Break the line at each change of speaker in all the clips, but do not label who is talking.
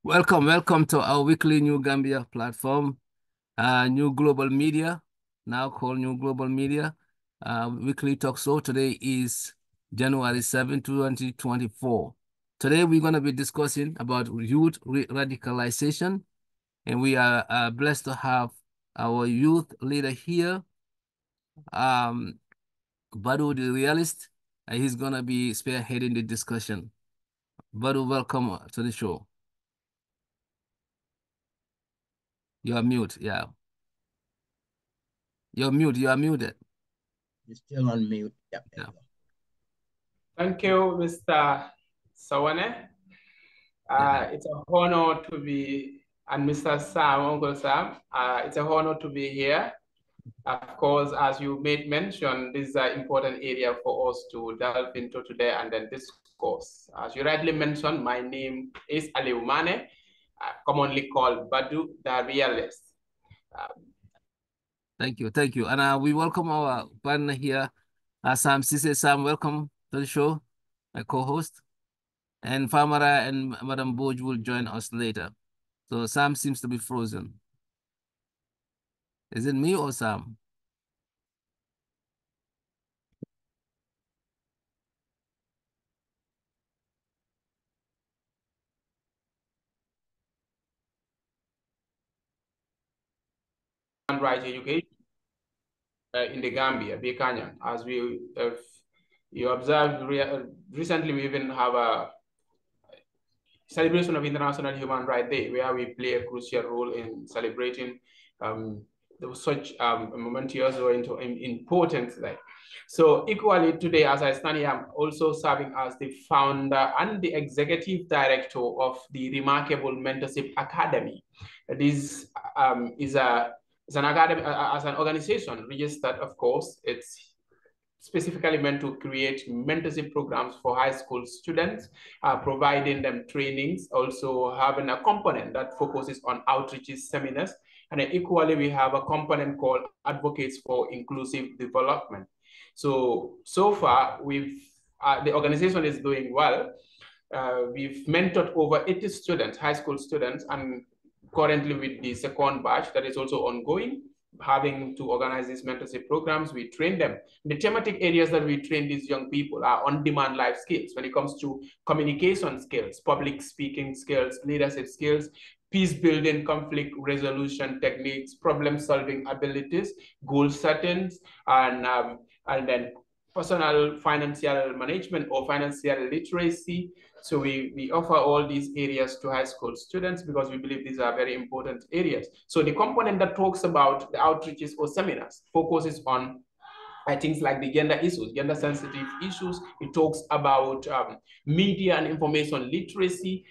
Welcome to our weekly New Gambia platform, New Global Media, now called New Global Media, weekly talk show. Today is January 7, 2024. Today we're going to be discussing about youth radicalization, and we are blessed to have our youth leader here, um, Badu the Realist. He's going to be spearheading the discussion. Badu, welcome to the show. You are mute, yeah. You're mute. You are muted.
You're still on mute. Yep, there you go.
Thank you, Mr. Sawaneh. It's an honor to be, and Mr. Sam, Uncle Sam, it's an honor to be here. Of course, as you made mention, this is an important area for us to delve into today and then discuss. As you rightly mentioned, my name is Alieu, commonly called Badu the Realist.
Thank you. And we welcome our partner here, Sam Sise. Sam, welcome to the show, my co-host. And Famara and Madam Boj will join us later. So Sam seems to be frozen. Is it me or Sam?
And right education in the Gambia, Bikanya, as you observed recently, we even have a celebration of International Human Rights Day, where we play a crucial role in celebrating such momentous or important. So equally today, as I stand here, I'm also serving as the founder and the executive director of the Remarkable Mentorship Academy. This is an academy, as an organization registered, of course. It's specifically meant to create mentorship programs for high school students, providing them trainings, also having a component that focuses on outreaches, seminars, and then equally we have a component called Advocates for Inclusive Development. So far, the organization is doing well. We've mentored over 80 students, high school students, and currently with the second batch that is also ongoing, having to organize these mentorship programs. We train them. The thematic areas that we train these young people are on-demand life skills when it comes to communication skills, public speaking skills, leadership skills, peace building, conflict resolution techniques, problem solving abilities, goal settings, and then personal financial management or financial literacy. So we offer all these areas to high school students because we believe these are very important areas. So the component that talks about the outreaches or seminars focuses on things like the gender issues, gender sensitive issues. It talks about media and information literacy.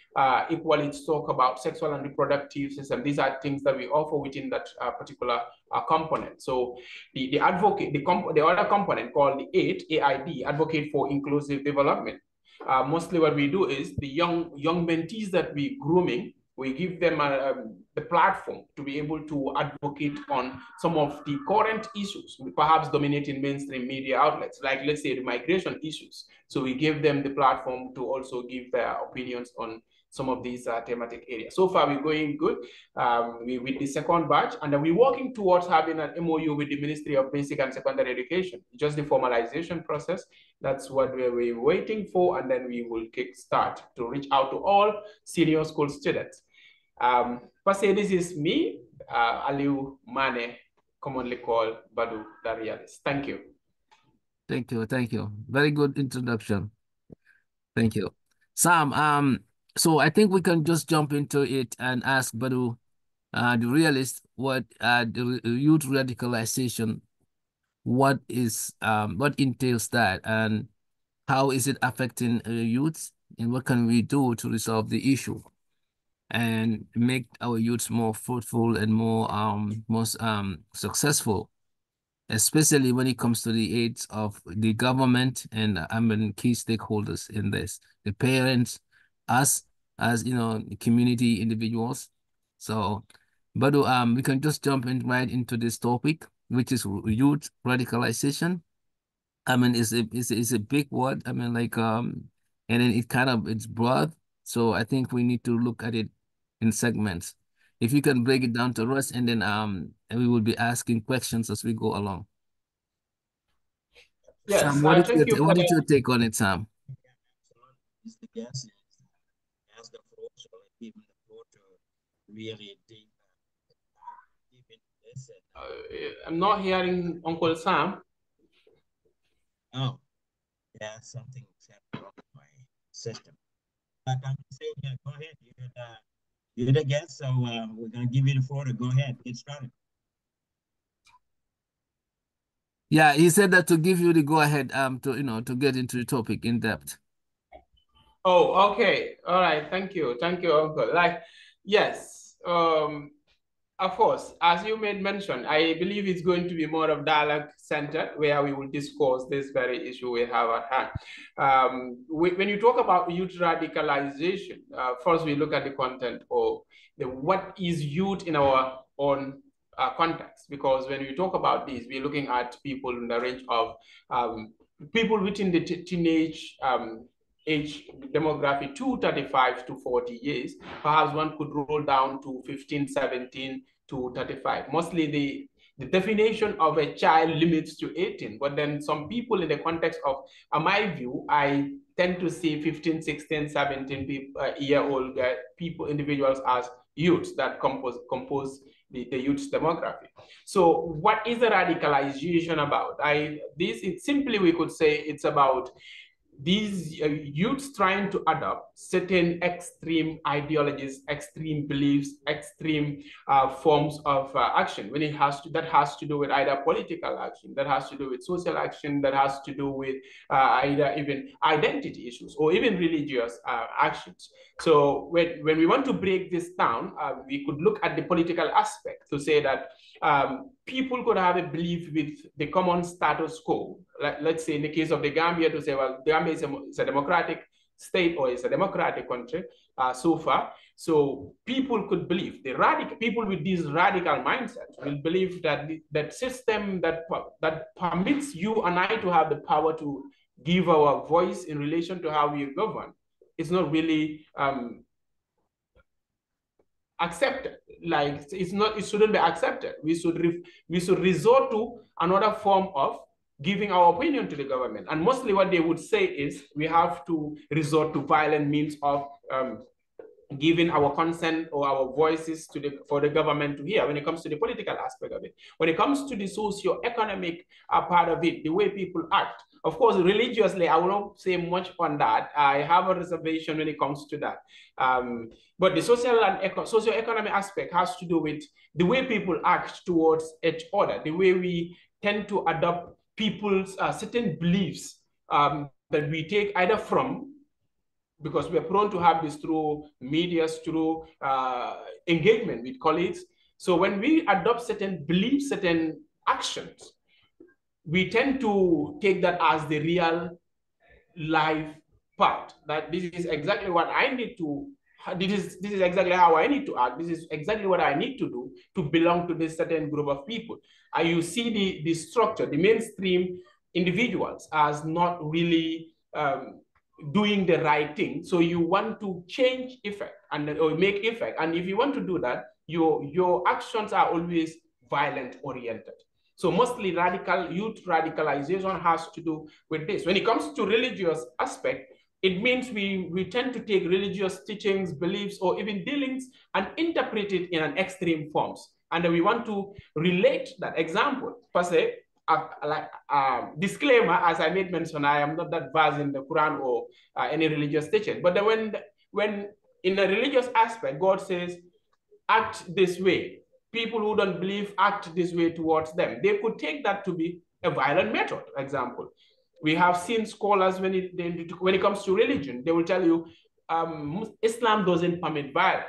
Equally, it's talk about sexual and reproductive system. These are things that we offer within that particular component. So the other component called the AID, Advocate for Inclusive Development. Mostly what we do is the young mentees that we grooming, we give them the platform to be able to advocate on some of the current issues, perhaps dominating mainstream media outlets, like let's say the migration issues. So we give them the platform to also give their opinions on some of these thematic areas. So far, we're going good with the second batch, and then we're working towards having an MOU with the Ministry of Basic and Secondary Education, just the formalization process. That's what we're waiting for, and then we will kickstart to reach out to all senior school students. Per se, this is me, Alieu Manneh, commonly called Badu the Realist. Thank you.
Thank you. Very good introduction. Thank you. Sam, so I think we can just jump into it and ask Badu, the Realist, what the youth radicalization, what entails that, and how is it affecting youths, and what can we do to resolve the issue and make our youths more fruitful and more successful, especially when it comes to the aids of the government and key stakeholders in this, the parents, us as community individuals. So, but we can just jump in right into this topic, which is youth radicalization. It's a big word. And then it's broad. So I think we need to look at it in segments. If you can break it down to us, and then and we will be asking questions as we go along.
Yes,
Sam,
thank you for
what is
that.
your take on it, Sam?
Is the guest has the floor, so I give him the floor to really deep into this.
I'm not hearing Uncle Sam.
Oh, yeah, something's happened with my system. But I'm saying, yeah, go ahead. You're the guest, so we're gonna give you the floor to go ahead, get started.
Yeah, he said that to give you the go ahead to get into the topic in depth.
Oh, okay. All right. Thank you. Thank you, Uncle. Yes. Of course, as you made mention, I believe it's going to be more of dialogue centered where we will discuss this very issue we have at hand. When you talk about youth radicalization, first we look at the content of what is youth in our own context, because when we talk about this, we're looking at people in the range of people within the teenage age demographic to 35 to 40 years. Perhaps one could roll down to 15, 17 to 35. Mostly the definition of a child limits to 18, but then some people in the context of my view, I tend to see 15, 16, 17 year old people, individuals as youths that compose the youth demography. So what is the radicalization about? Simply we could say it's about these youths trying to adopt certain extreme ideologies, extreme beliefs, extreme forms of action. When that has to do with either political action, that has to do with social action, that has to do with either even identity issues or even religious actions. So when we want to break this down, we could look at the political aspect to say that people could have a belief with the common status quo. Let's say in the case of the Gambia, to say, well, the Gambia is a democratic state or it's a democratic country so far. So people could believe, people with this radical mindset will believe that that system that permits you and I to have the power to give our voice in relation to how we govern is not really accepted. Like it shouldn't be accepted. We should resort to another form of giving our opinion to the government. And mostly what they would say is we have to resort to violent means of giving our consent or our voices for the government to hear when it comes to the political aspect of it. When it comes to the socio-economic part of it, the way people act, of course, religiously, I will not say much on that. I have a reservation when it comes to that. But the social and socio-economic aspect has to do with the way people act towards each other, the way we tend to adopt people's certain beliefs that we take either from, because we are prone to have this through media, through engagement with colleagues. So when we adopt certain beliefs, certain actions, we tend to take that as the real life part, that this is exactly what I need to, this is exactly how I need to act, this is exactly what I need to do to belong to this certain group of people. You see the structure, the mainstream individuals as not really doing the right thing. So you want to change effect or make effect. And if you want to do that, your actions are always violent oriented. So mostly youth radicalization has to do with this. When it comes to religious aspect, it means we tend to take religious teachings, beliefs, or even dealings and interpret it in an extreme forms. And then we want to relate that example, per se, disclaimer, as I made mention, I am not that versed in the Quran or any religious teaching. But then when in a religious aspect, God says, act this way, people who don't believe act this way towards them, they could take that to be a violent method. Example, we have seen scholars when it comes to religion, they will tell you Islam doesn't permit violence,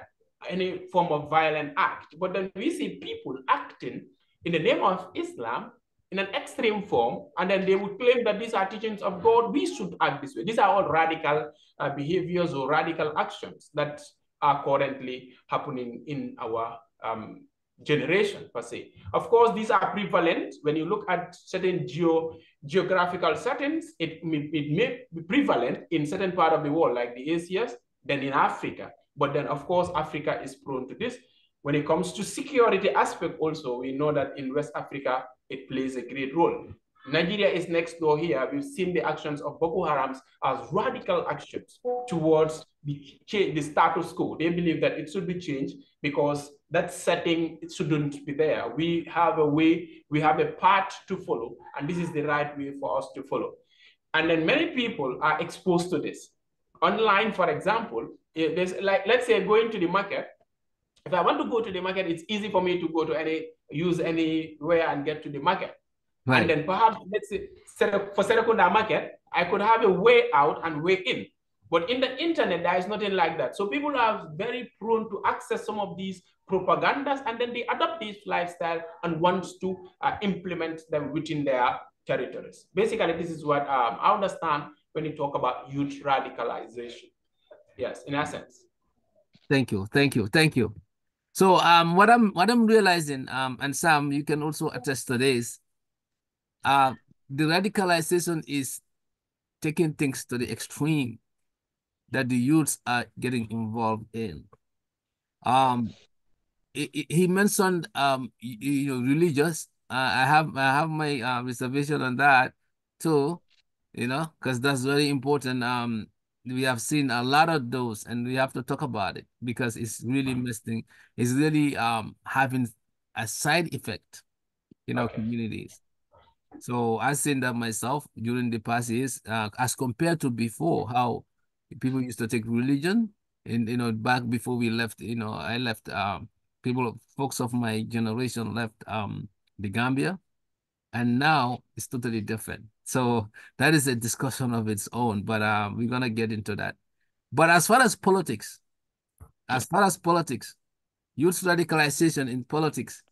any form of violent act. But then we see people acting in the name of Islam in an extreme form, and then they would claim that these are teachings of God, we should act this way. These are all radical behaviors or radical actions that are currently happening in our generation, per se. Of course, these are prevalent. When you look at certain geographical settings, it may be prevalent in certain part of the world, like the Asias, then in Africa. But then, of course, Africa is prone to this. When it comes to security aspect also, we know that in West Africa, it plays a great role. Nigeria is next door here. We've seen the actions of Boko Haram as radical actions towards the status quo. They believe that it should be changed because that setting, it shouldn't be there. We have a way, we have a path to follow, and this is the right way for us to follow. And then many people are exposed to this. Online, for example, there's like, let's say going to the market. If I want to go to the market, it's easy for me to go to use anywhere and get to the market. Right. And then perhaps, let's say, for Serekunda market, I could have a way out and way in. But in the internet, there is nothing like that. So people are very prone to access some of these propagandas, and then they adopt this lifestyle and want to implement them within their territories. Basically, this is what I understand when you talk about youth radicalization. Yes, in essence.
Thank you, thank you, thank you. So what I'm realizing, and Sam, you can also attest to this, the radicalization is taking things to the extreme that the youths are getting involved in. He mentioned religious. I have my reservation on that too, because that's very important. We have seen a lot of those, and we have to talk about it because it's really messing. It's really having a side effect in our communities. So I've seen that myself during the past years, as compared to before, how people used to take religion, and back before we left, I left. Folks of my generation left the Gambia, and now it's totally different. So that is a discussion of its own, but we're gonna get into that. But as far as politics, youth radicalization in politics,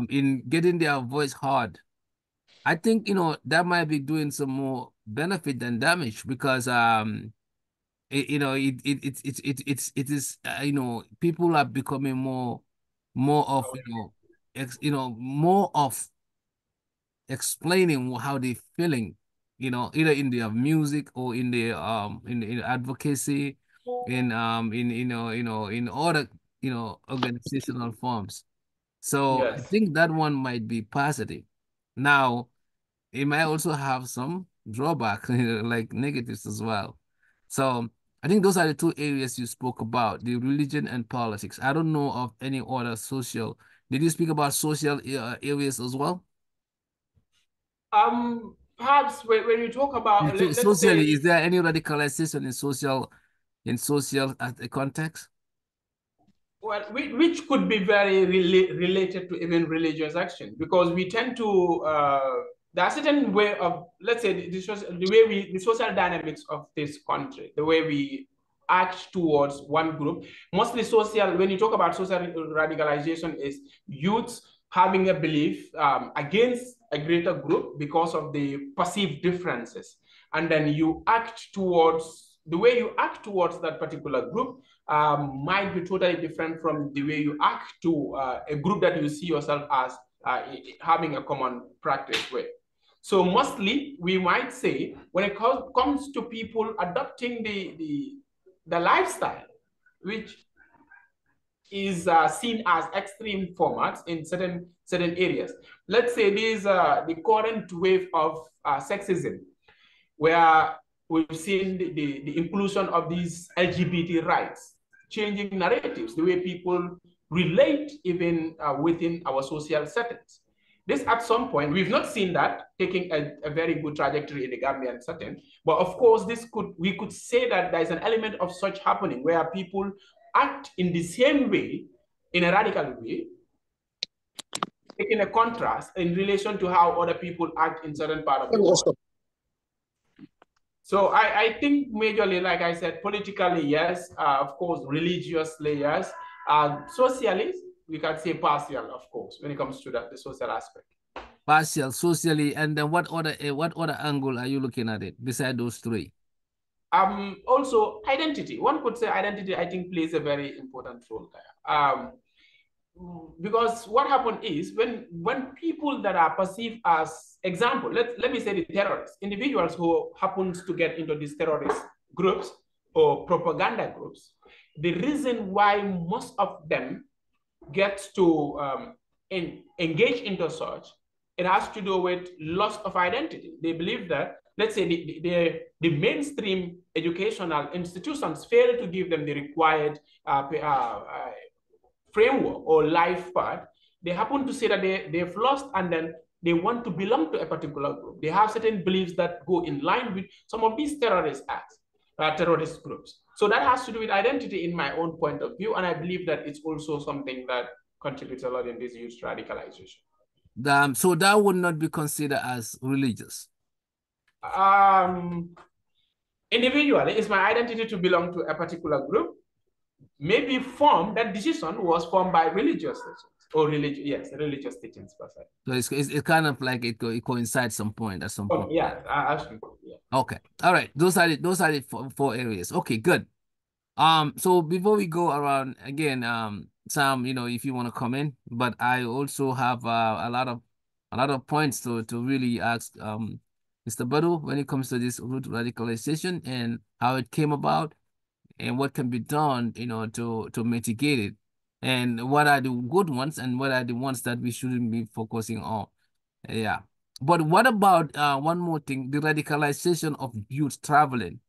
in getting their voice heard, I think that might be doing some more benefit than damage because it is people are becoming more of more of explaining how they feeling, either in their music or in their in advocacy, in in other organizational forms. So I think that one might be positive. Now, it might also have some drawback, like negatives as well. So I think those are the two areas you spoke about, the religion and politics. I don't know of any other social. Did you speak about social areas as well?
Perhaps when you talk about
socially, is there any radicalization in social context?
Well, which could be very related to even religious action, because we tend to there are certain way of, let's say, the social dynamics of this country, the way we act towards one group, mostly social. When you talk about social radicalization, is youths having a belief against a greater group because of the perceived differences, and then you act towards the way you act towards that particular group might be totally different from the way you act to a group that you see yourself as having a common practice with. So mostly we might say when it comes to people adopting the lifestyle, which is seen as extreme formats in certain areas. Let's say these the current wave of sexism, where we've seen the inclusion of these LGBT rights, changing narratives, the way people relate even within our social settings. This at some point, we've not seen that taking a very good trajectory in the Gambian setting, but of course, we could say that there's an element of such happening where people act in the same way, in a radical way, taking a contrast in relation to how other people act in certain part of the world. So I think majorly, like I said, politically, yes, of course, religiously, yes, socially, we can say partial, of course, when it comes to the social aspect.
Partial, socially, and then what other angle are you looking at it beside those three?
Also identity. One could say identity, I think, plays a very important role there. Because what happened is when people that are perceived as, example, let me say the terrorists, individuals who happens to get into these terrorist groups or propaganda groups, the reason why most of them get to engage into such, it has to do with loss of identity. They believe that, let's say, the mainstream educational institutions fail to give them the required framework or life path. They happen to say that they've lost, and then they want to belong to a particular group. They have certain beliefs that go in line with some of these terrorist acts, terrorist groups. So that has to do with identity in my own point of view, and I believe that it's also something that contributes a lot in this youth radicalization.
So that would not be considered as religious.
Individually, it's my identity to belong to a particular group. Maybe that decision was formed by religious teachings or religious teachings per se.
So it's kind of like it coincides some point at some point.
Yeah, absolutely. Yeah.
Okay, all right. Those are the four areas. Okay, good. So before we go around again, Sam, if you want to come in, but I also have a lot of points to really ask Mr. Badu when it comes to this root radicalization and how it came about and what can be done, to mitigate it, and what are the good ones and what are the ones that we shouldn't be focusing on. Yeah. But what about one more thing, the radicalization of youth traveling,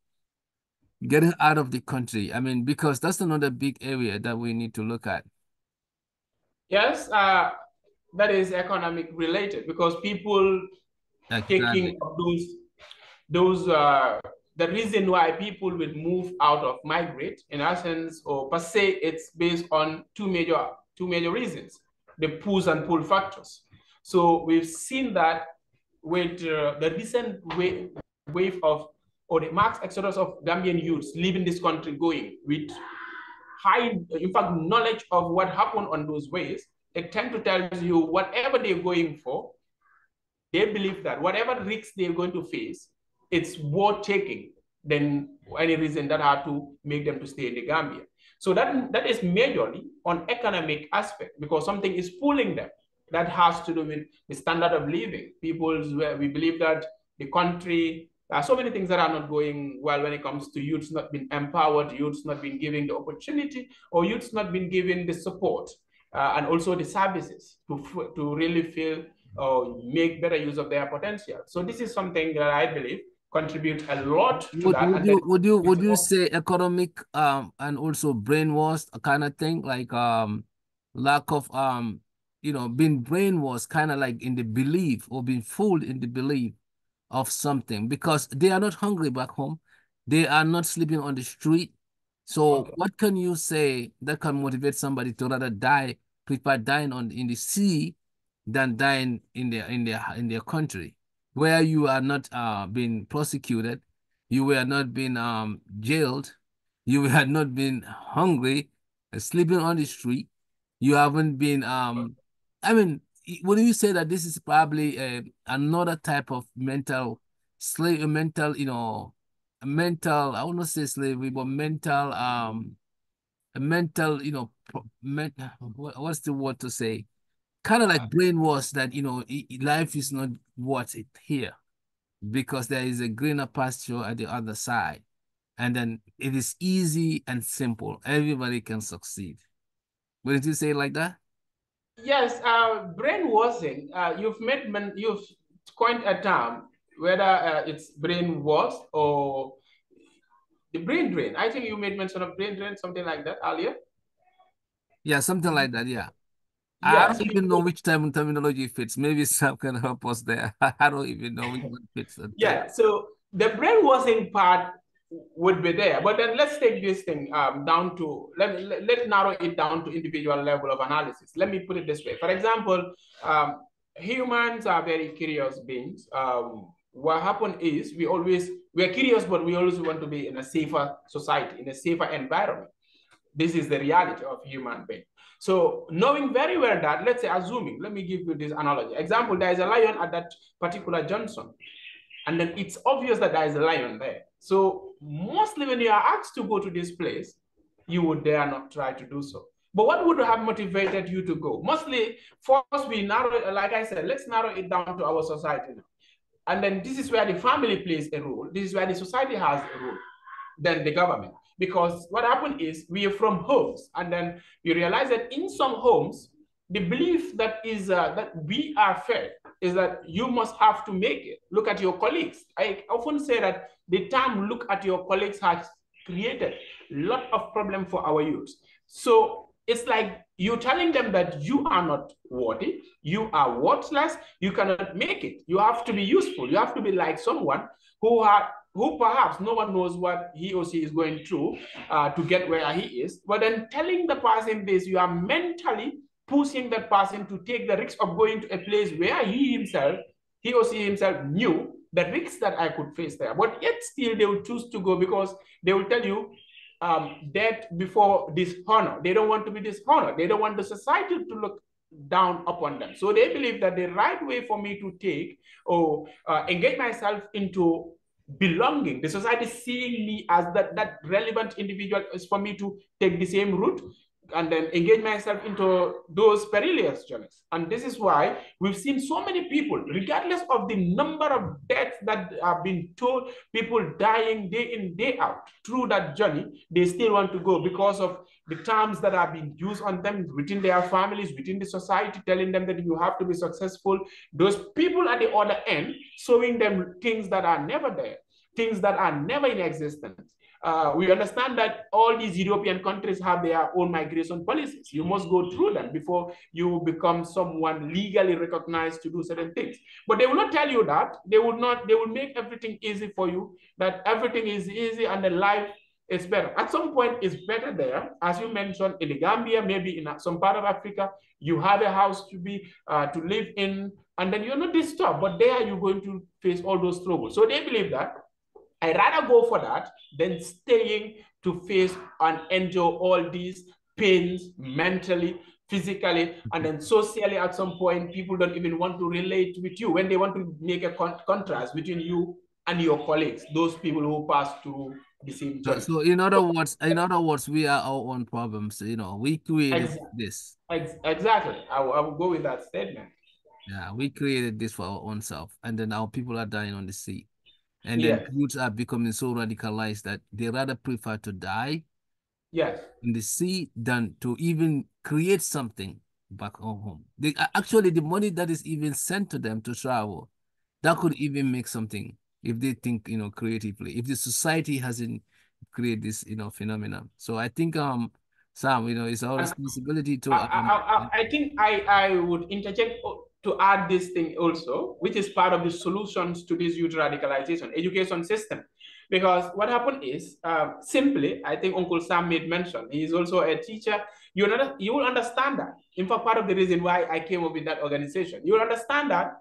getting out of the country? I mean, because that's another big area that we need to look at.
Yes, that is economic related, because people taking those the reason why people would move out of migrate, in essence, or per se, it's based on two major reasons: the push and pull factors. So we've seen that with the recent wave of, or the mass exodus of Gambian youths leaving this country, going with high, in fact, knowledge of what happened on those ways. They tend to tell you whatever they're going for, they believe that whatever risks they're going to face, it's worth taking than any reason that had to make them to stay in the Gambia. So that is majorly on economic aspect, because something is pulling them. That has to do with the standard of living. We believe that the country, there are so many things that are not going well when it comes to youths not being empowered, youths not being given the opportunity, or youths not being given the support and also the services to really feel or make better use of their potential. So this is something that I believe contributes a lot to that.
Would you say economic and also brainwashed kind of thing, like lack of being brainwashed, kind of like in the belief, or being fooled in the belief of something, because they are not hungry back home, they are not sleeping on the street. So what can you say that can motivate somebody to rather prefer dying in the sea than dying in their country, where you are not being prosecuted, you were not being jailed, you had not been hungry, sleeping on the street, you haven't been I mean, would you say that this is probably another type of mental I won't say slavery, but what's the word to say? Kind of like brainwash that, life is not worth it here because there is a greener pasture at the other side. And then it is easy and simple. Everybody can succeed. Wouldn't you say it like that?
Yes, brainwashing. You've coined a term, whether it's brainwash or the brain drain. I think you made mention of brain drain, something like that earlier.
Yeah, something like that. Yeah.
Yes,
I don't even know which terminology fits. Maybe Sam can help us there. I don't even know which one fits.
Yeah, so the brainwashing part would be there, but then let's take this thing down to, let's narrow it down to individual level of analysis. Let me put it this way. For example, humans are very curious beings. What happened is we are curious, but we always want to be in a safer society, in a safer environment. This is the reality of human being. So knowing very well that, let's say, assuming, let me give you this analogy. Example, there is a lion at that particular junction, and then it's obvious that there is a lion there. So mostly when you are asked to go to this place, you would dare not try to do so. But what would have motivated you to go? Mostly, first we narrow, like I said, let's narrow it down to our society now. And then this is where the family plays a role. This is where the society has a role. Then the government. because what happened is we are from homes, and then you realize that in some homes, the belief that is that we are fed is that you must have to make it. Look at your colleagues. I often say that the term "look at your colleagues" has created a lot of problem for our youth. So it's like you're telling them that you are not worthy, you are worthless, you cannot make it. You have to be useful. You have to be like someone who perhaps no one knows what he or she is going through to get where he is. But then telling the person this, you are mentally pushing that person to take the risk of going to a place where he or she himself knew the risks that I could face there. But yet still they will choose to go because they will tell you death before dishonor. They don't want to be dishonored. They don't want the society to look down upon them. So they believe that the right way for me to take or engage myself into belonging, the society seeing me as that relevant individual, is for me to take the same route and then engage myself into those perilous journeys. And this is why we've seen so many people, regardless of the number of deaths that have been told, people dying day in, day out through that journey, they still want to go because of the terms that are being used on them within their families, within the society, telling them that you have to be successful. Those people at the other end, showing them things that are never there, things that are never in existence. We understand that all these European countries have their own migration policies. You must go through them before you become someone legally recognized to do certain things. But they will not tell you that. They will make everything easy for you, that everything is easy and the life is better. At some point, it's better there. As you mentioned, in the Gambia, maybe in some part of Africa, you have a house to live in, and then you're not disturbed. But there, you're going to face all those troubles. So they believe that I'd rather go for that than staying to face and endure all these pains mentally, physically, and then socially. At some point, people don't even want to relate with you when they want to make a contrast between you and your colleagues, those people who pass through the same journey.
So in other words, we are our own problems. We created this.
Exactly. I will go with that statement.
Yeah, we created this for our own self, and then our people are dying on the sea. And then
Yes.
youths are becoming so radicalized that they rather prefer to die
Yes.
in the sea than to even create something back home. Actually, the money that is even sent to them to travel, that could even make something if they think, creatively. If the society hasn't created this, phenomenon. So I think, Sam, it's our responsibility to.
I think I would interject to add this thing also, which is part of the solutions to this youth radicalization education system. Because what happened is, simply, I think Uncle Sam made mention, he is also a teacher. You will understand that. In fact, part of the reason why I came up with that organization, you will understand that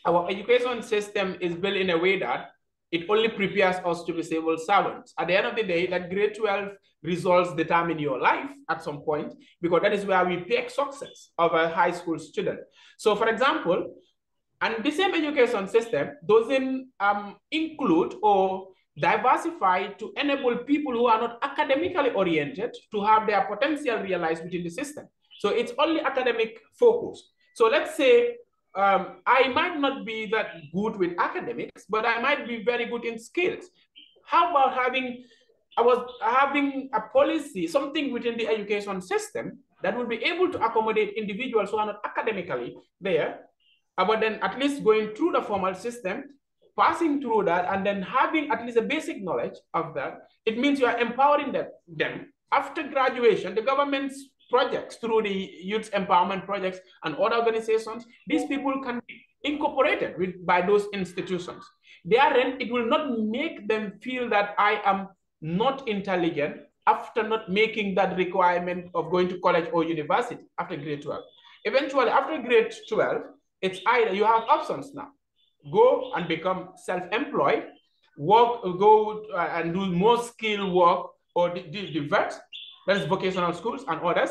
our education system is built in a way that it only prepares us to be civil servants. At the end of the day, that grade 12 results determine your life at some point, because that is where we pick success of a high school student. So for example, and the same education system doesn't include or diversify to enable people who are not academically oriented to have their potential realized within the system. So it's only academic focus. So let's say I might not be that good with academics, but I might be very good in skills. How about having a policy, something within the education system that will be able to accommodate individuals who are not academically there, but then at least going through the formal system, passing through that, and then having at least a basic knowledge of that. It means you are empowering them. After graduation, the government's projects, through the youth empowerment projects and other organizations, these people can be incorporated by those institutions. Therein, it will not make them feel that I am not intelligent after not making that requirement of going to college or university after grade 12. Eventually, after grade 12, it's either you have options now. Go and become self-employed, go and do more skill work, or the VET, that is vocational schools and others,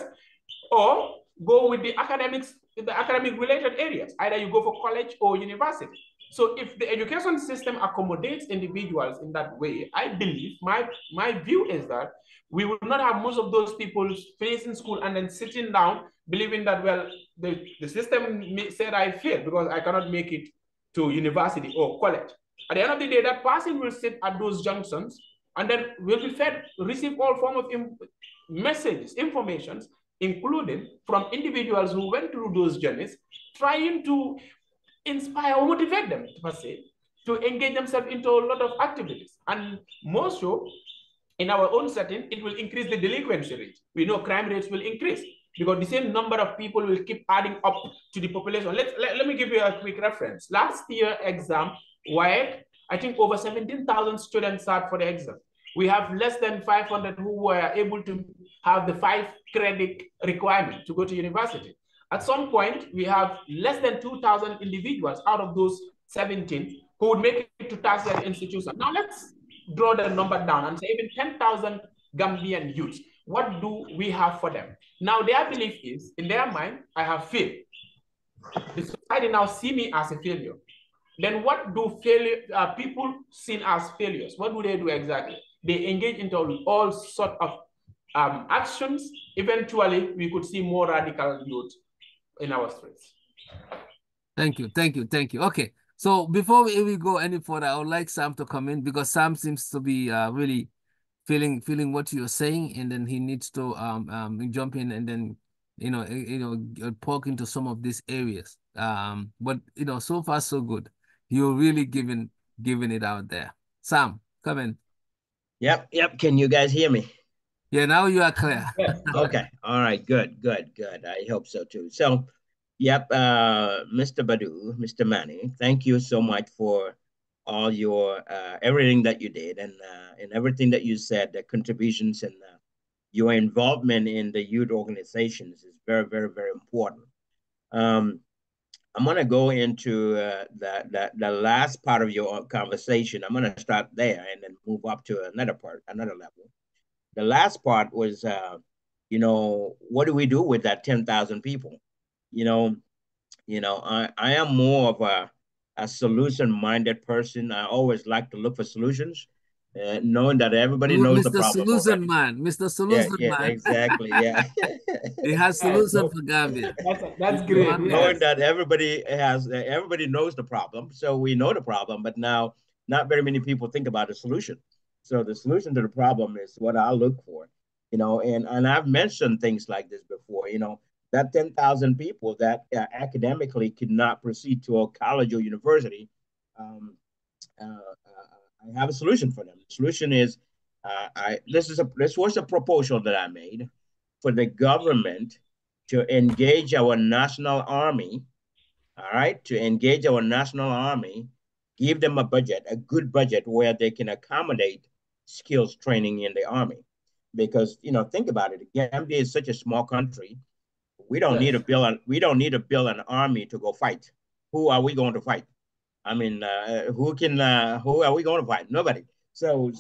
or go with the academic related areas. Either you go for college or university. So if the education system accommodates individuals in that way, I believe, my view is that we will not have most of those people facing school and then sitting down believing that, well, the system said I failed because I cannot make it to university or college. At the end of the day, that person will sit at those junctions And then will be fed, receive all form of messages, informations, including from individuals who went through those journeys, trying to inspire or motivate them, per se, to engage themselves into a lot of activities. And more so, in our own setting, it will increase the delinquency rate. We know crime rates will increase because the same number of people will keep adding up to the population. Let me give you a quick reference. Last year exam, WAEC, I think over 17,000 students sat for the exam. We have less than 500 who were able to have the 5 credit requirement to go to university. At some point, we have less than 2,000 individuals out of those 17 who would make it to tertiary institutions. Now let's draw the number down and say even 10,000 Gambian youths. What do we have for them? Now their belief is, in their mind, I have failed. The society now see me as a failure. Then what do people seen as failures? What do they do exactly? They engage into all sort of actions. Eventually, we could see more radical youth in our streets.
Thank you, thank you, thank you. Okay, so before we go any further, I would like Sam to come in because Sam seems to be really feeling what you're saying, and then he needs to jump in and then poke into some of these areas. But so far so good. You're really giving it out there. Sam, come in.
Yep. Can you guys hear me?
Yeah, now you are clear.
Okay. All right. Good. I hope so too. So, yep. Mr. Badu, Mr. Manneh, thank you so much for all your everything that you did and everything that you said, the contributions and your involvement in the youth organizations is very, very, very important. I'm going to go into the last part of your conversation. I'm going to start there and then move up to another level. The last part was, what do we do with that 10,000 people? I am more of a solution-minded person. I always like to look for solutions, knowing that everybody knows the
Mr.
problem
Solution
already.
Man, Mr. Solution
Yeah,
Man.
exactly. Yeah.
He has solution for Gambia.
That's great.
Knowing that everybody knows the problem, so we know the problem, but now not very many people think about the solution. So the solution to the problem is what I look for, and I've mentioned things like this before, that 10,000 people that academically could not proceed to a college or university. I have a solution for them. The solution is, this was a proposal that I made for the government to engage our national army, all right, give them a budget, a good budget where they can accommodate skills training in the army. Because, think about it, Gambia is such a small country. We don't need to build an army to go fight. Who are we going to fight? I mean, who are we going to fight? Nobody. So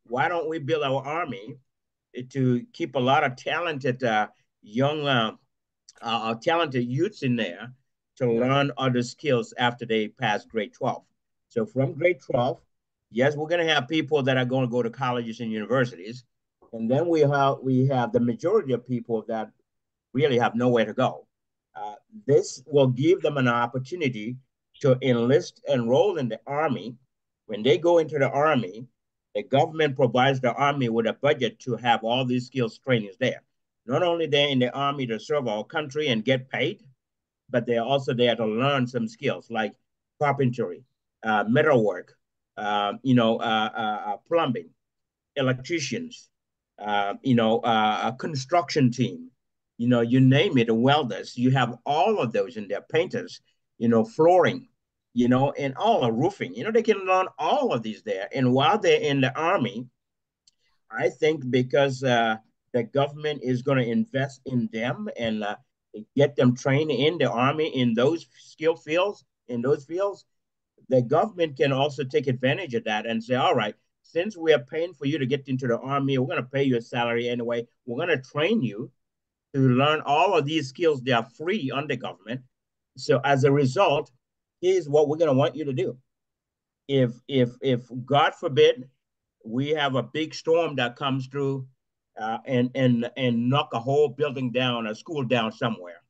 why don't we build our army to keep a lot of talented young talented youths in there to learn other skills after they pass grade 12. So from grade 12, yes, we're going to have people that are going to go to colleges and universities. And then we have the majority of people that really have nowhere to go. This will give them an opportunity to enroll in the army. When they go into the army, the government provides the army with a budget to have all these skills trainings there. Not only they're in the army to serve our country and get paid, but they're also there to learn some skills like carpentry, metalwork, plumbing, electricians, a construction team, you name it, welders. You have all of those in there, painters, flooring, and all the roofing. They can learn all of these there. And while they're in the army, I think because the government is going to invest in them and get them trained in the army in those fields, the government can also take advantage of that and say, all right, since we are paying for you to get into the army, we're going to pay you a salary anyway. We're going to train you to learn all of these skills. They are free under government. So as a result, here's what we're going to want you to do. If God forbid, we have a big storm that comes through and knock a whole building down, a school down somewhere.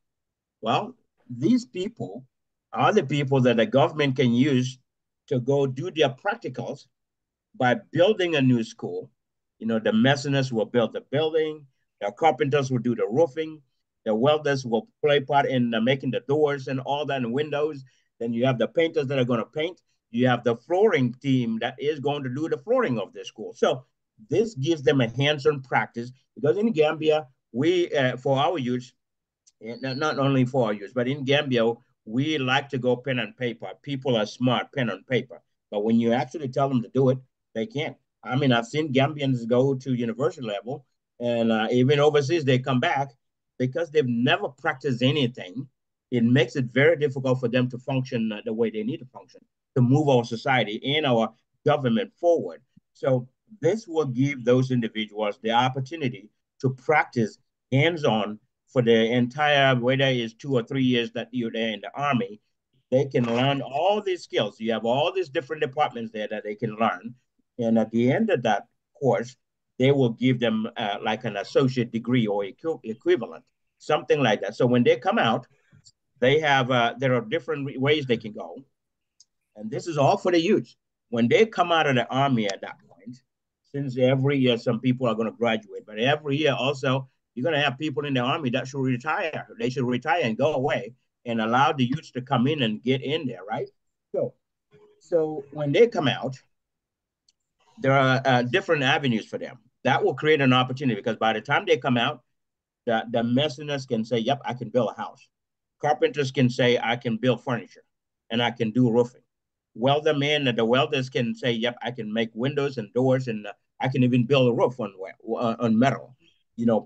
Well, these people are the people that the government can use to go do their practicals by building a new school, the masonists will build the building, the carpenters will do the roofing, the welders will play part in making the doors and all that and windows. Then you have the painters that are going to paint. You have the flooring team that is going to do the flooring of the school. So this gives them a hands-on practice because in Gambia, we for our youth, not only for our youth, but in Gambia, we like to go pen and paper. People are smart, pen and paper. But when you actually tell them to do it, they can't. I mean, I've seen Gambians go to university level, and even overseas, they come back because they've never practiced anything. It makes it very difficult for them to function the way they need to function to move our society and our government forward. So this will give those individuals the opportunity to practice hands-on for the entire, whether it's 2 or 3 years that you're there in the army. They can learn all these skills. You have all these different departments there that they can learn. And at the end of that course, they will give them like an associate degree or equivalent, something like that. So when they come out, they have, there are different ways they can go. And this is all for the youth. When they come out of the army at that point, since every year some people are going to graduate, but every year also you're going to have people in the army that should retire. They should retire and go away and allow the youths to come in and get in there, right? So when they come out, there are different avenues for them. That will create an opportunity because by the time they come out, the masonists can say, "Yep, I can build a house." Carpenters can say, "I can build furniture, and I can do roofing." The welders can say, "Yep, I can make windows and doors, and I can even build a roof on metal."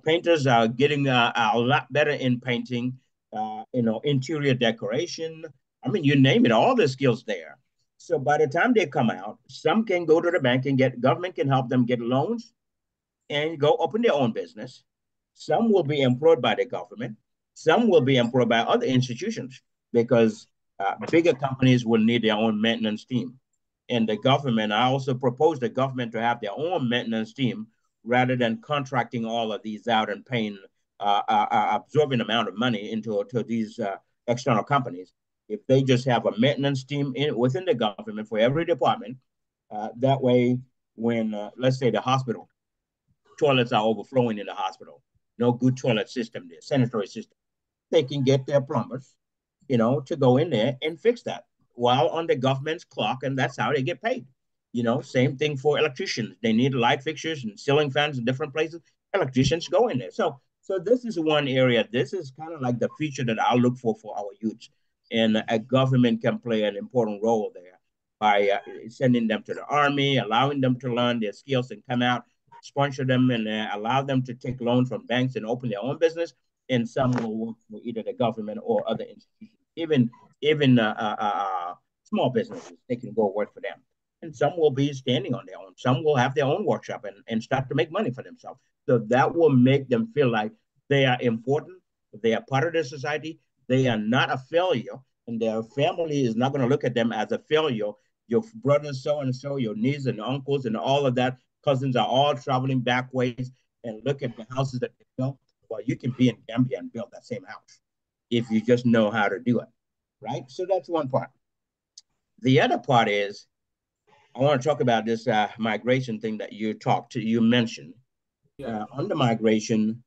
Painters are getting a lot better in painting. Interior decoration. I mean, you name it, all the skills there. So by the time they come out, some can go to the bank and government can help them get loans and go open their own business. Some will be employed by the government. Some will be employed by other institutions because bigger companies will need their own maintenance team. And the government, I also propose the government to have their own maintenance team rather than contracting all of these out and paying absorbing amount of money to these external companies. If they just have a maintenance team within the government for every department, that way, when let's say the hospital toilets are overflowing in the hospital, no good toilet system there, sanitary system, they can get their plumbers, to go in there and fix that while on the government's clock, and that's how they get paid. Same thing for electricians. They need light fixtures and ceiling fans in different places. Electricians go in there. So this is one area. This is kind of like the feature that I look for our youth, and a government can play an important role there by sending them to the army, allowing them to learn their skills and come out, sponsor them, and allow them to take loans from banks and open their own business. And some will work for either the government or other institutions, even small businesses. They can go work for them, and some will be standing on their own. Some will have their own workshop and start to make money for themselves. So that will make them feel like they are important. They are part of the society. They are not a failure, and their family is not going to look at them as a failure. Your brothers, so and so, your nieces and uncles, and all of that, cousins are all traveling back ways and look at the houses that they built. Well, you can be in Gambia and build that same house if you just know how to do it, right? So that's one part. The other part is I want to talk about this migration thing that you mentioned.
Yeah.
On the migration,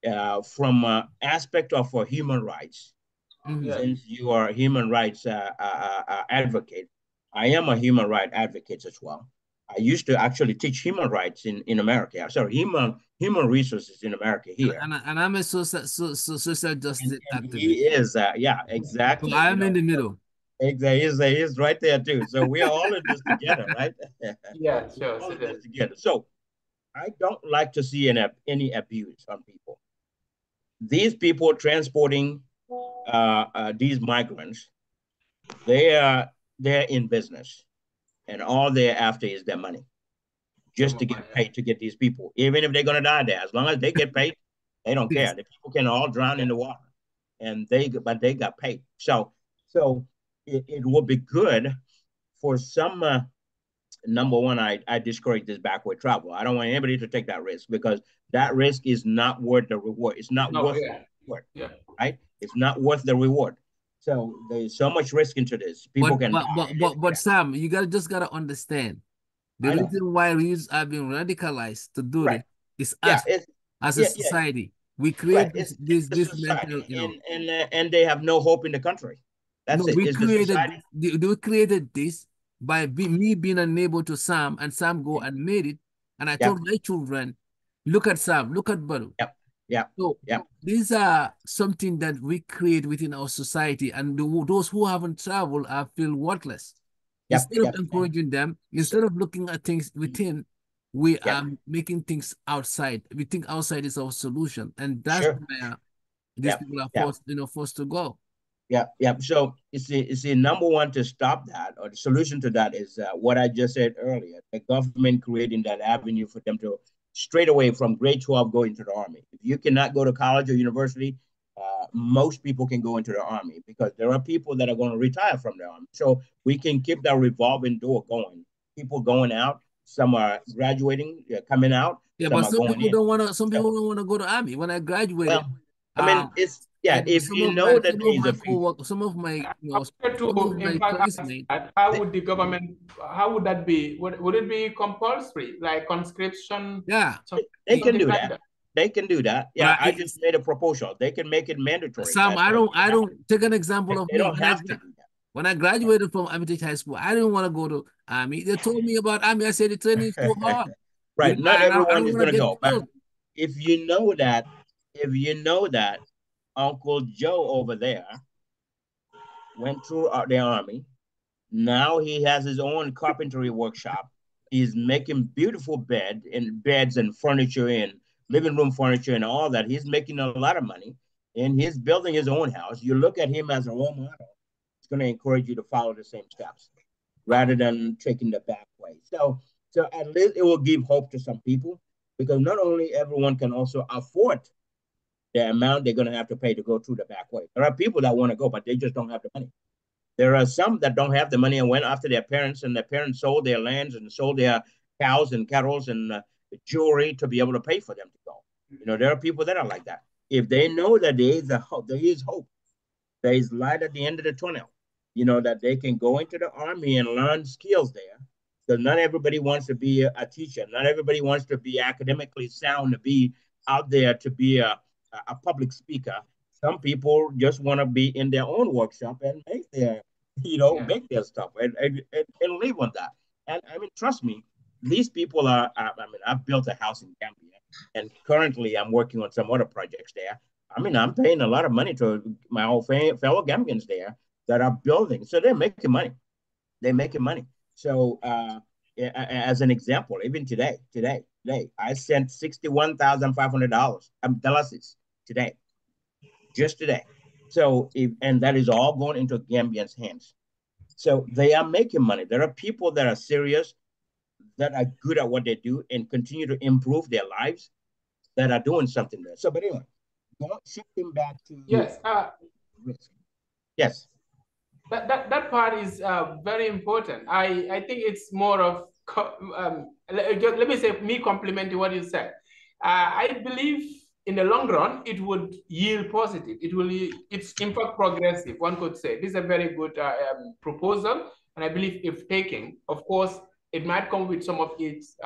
from aspect of human rights,
Yeah.
since you are a human rights advocate, I am a human rights advocate as well. I used to actually teach human rights in America. Sorry, human resources in America here.
And I'm a social justice
And he
activist.
is, yeah,
So
exactly.
I'm in the middle.
Exactly, he's right there too. So we are all in this together, right?
Yeah,
We're
sure,
all in this
certainly.
together. So I don't like to see any abuse on people. These people transporting these migrants, they are they're in business, and all they're after is their money,
The
just to
moment,
get
yeah.
paid to get these people. Even if they're gonna die there, as long as they get paid, they don't care.
Yes.
The people can all drown in
Yeah.
the water, and they got paid. So it will be good for some. Number one, I discourage this backward travel. I don't want anybody to take that risk because that risk is not worth the reward. It's
It's
not
not,
worth
yeah.
the reward,
Yeah.
right? It's not worth the reward. So there's so much risk into this. People
But
can
but
die.
but but but Sam, you just gotta understand. The reason why youths are being radicalized to do this is us as a society. We create this mental,
and they have no hope in the country. That's it.
We created this by me being a neighbor to Sam, and Sam go and made it. And I told my children, look at Sam, look at Badu. So these are something that we create within our society, and those who haven't traveled feel worthless. Instead of encouraging them, instead of looking at things within, we are making things outside. We think outside is our solution, and that's where these people are forced to go.
So it's the number one to stop that, or the solution to that is what I just said earlier: the government creating that avenue for them to straight away from grade 12 go into the army. If you cannot go to college or university, most people can go into the army, because there are people that are going to retire from the army. So we can keep that revolving door going. People going out, some are graduating, coming out.
Yeah, but some people don't want to. Some people don't want to go to army. When I graduated,
I mean, it's if you know that there is a future.
Some of my,
how would the government? How would that be? Would it be compulsory, like conscription?
Yeah,
they can do that. They can do that. Yeah, I just made a proposal. They can make it mandatory.
Sam, I don't take an example of me. When I graduated from Armitage High School, I didn't want to go to army. They told me about army. I said the training is too hard.
Right. Not everyone is going to go. But if you know that Uncle Joe over there went through the army, now he has his own carpentry workshop. He's making beautiful beds and furniture and living room furniture and all that. He's making a lot of money, and he's building his own house. You look at him as a role model. It's going to encourage you to follow the same steps rather than taking the back way. So at least it will give hope to some people, because not only everyone can also afford the amount they're going to have to pay to go through the back way. There are people that want to go, but they just don't have the money. There are some that don't have the money and went after their parents, and their parents sold their lands and sold their cows and cattle and jewelry to be able to pay for them to go. There are people that are like that. If they know that there is hope, there is light at the end of the tunnel, that they can go into the army and learn skills there. Because not everybody wants to be a teacher. Not everybody wants to be academically sound, to be out there, to be a public speaker. Some people just want to be in their own workshop and make their, make their stuff and live on that. And I mean, trust me, these people are, I've built a house in Gambia, and currently I'm working on some other projects there. I mean, I'm paying a lot of money to my old fellow Gambians there that are building. So they're making money. So as an example, even today, I sent $61,500 today, just today. So, and that is all going into Gambians' hands. So they are making money. There are people that are serious, that are good at what they do and continue to improve their lives, that are doing something there. So, but anyway, shifting back to risk. Yes.
That part is very important. I think it's more of let me say, me complimenting what you said. I believe in the long run it would yield positive. It's in fact progressive, one could say. This is a very good proposal, and I believe if taken, of course, it might come with some of its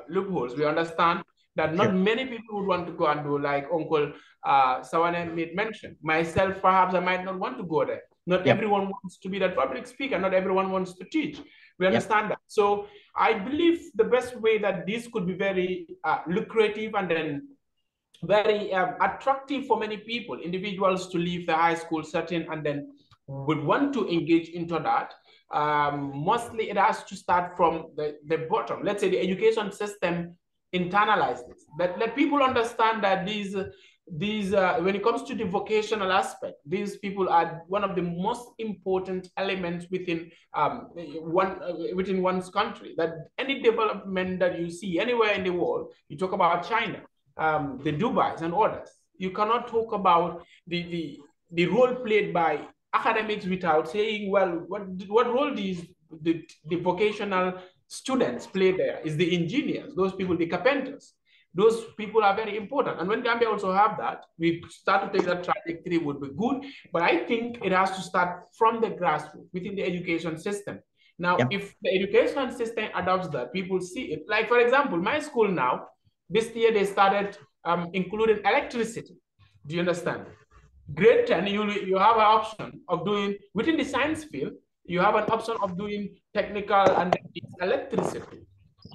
loopholes. We understand that not many people would want to go and do, like Uncle Sawaneh made mention. Myself, perhaps I might not want to go there. Not everyone wants to be that public speaker. Not everyone wants to teach. We understand that. So I believe the best way that this could be very lucrative and then very attractive for many people, individuals to leave the high school setting and then would want to engage into that. Mostly it has to start from the bottom. Let's say the education system internalize this. Let people understand that these when it comes to the vocational aspect, these people are one of the most important elements within within one's country. That any development that you see anywhere in the world, you talk about China, the Dubais and others, you cannot talk about the role played by academics without saying, well, what role the vocational students play there? Is the engineers, those people, the carpenters. Those people are very important. And when Gambia also have that, we start to take that trajectory would be good. But I think it has to start from the grassroots within the education system. Now, if the education system adopts that, people see it. Like, for example, my school now, this year they started including electricity. Do you understand? Grade 10, you have an option of doing, within the science field, you have an option of doing technical and electricity.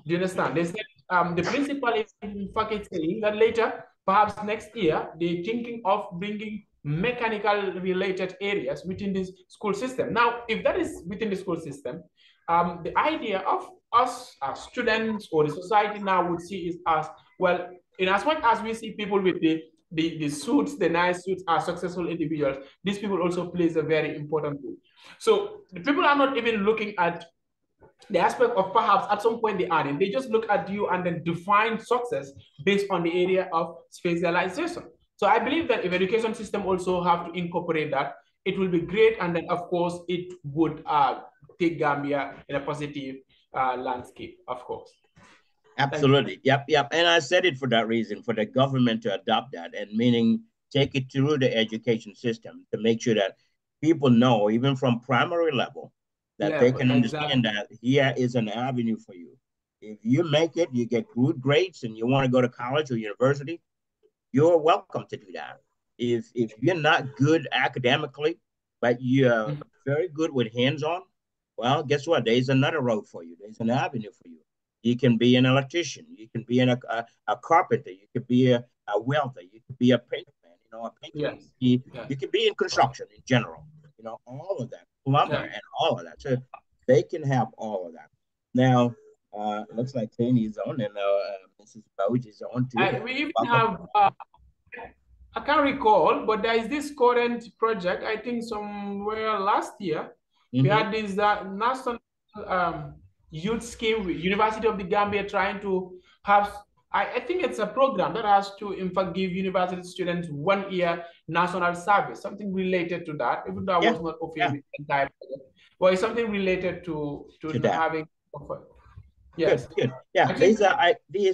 Do you understand? They said the principal is in fact saying that later, perhaps next year, they're thinking of bringing mechanical related areas within this school system. Now, if that is within the school system, the idea of us as students or the society now would see is as well, in as much as we see people with the suits, the nice suits are successful individuals, these people also plays a very important role. So the people are not even looking at the aspect of perhaps at some point they are in. They just look at you and then define success based on the area of specialization. So I believe that if education system also have to incorporate that, it will be great. And then of course it would take Gambia in a positive landscape, of course.
Absolutely. Yep. And I said it for that reason, for the government to adopt that, and meaning take it through the education system to make sure that people know, even from primary level, that they can understand that here is an avenue for you. If you make it, you get good grades and you want to go to college or university, you're welcome to do that. If you're not good academically, but you're very good with hands-on, well, guess what? There's another road for you. There's an avenue for you. You can be an electrician. You can be a carpenter. You could be a welder. You could be a painter, a painter. You could be in construction in general. All of that, plumber and all of that. So they can have all of that. Now, looks like Sainey is on, and Mrs. Bowge is on too.
We even have, I can't recall, but there is this current project, I think somewhere last year, we had this national youth scheme with University of the Gambia trying to have, I think it's a program that has to, in fact, give university students 1 year national service, something related to that, even though I was not officially entire project, but it's something related to having. Yes.
Good. Yeah, these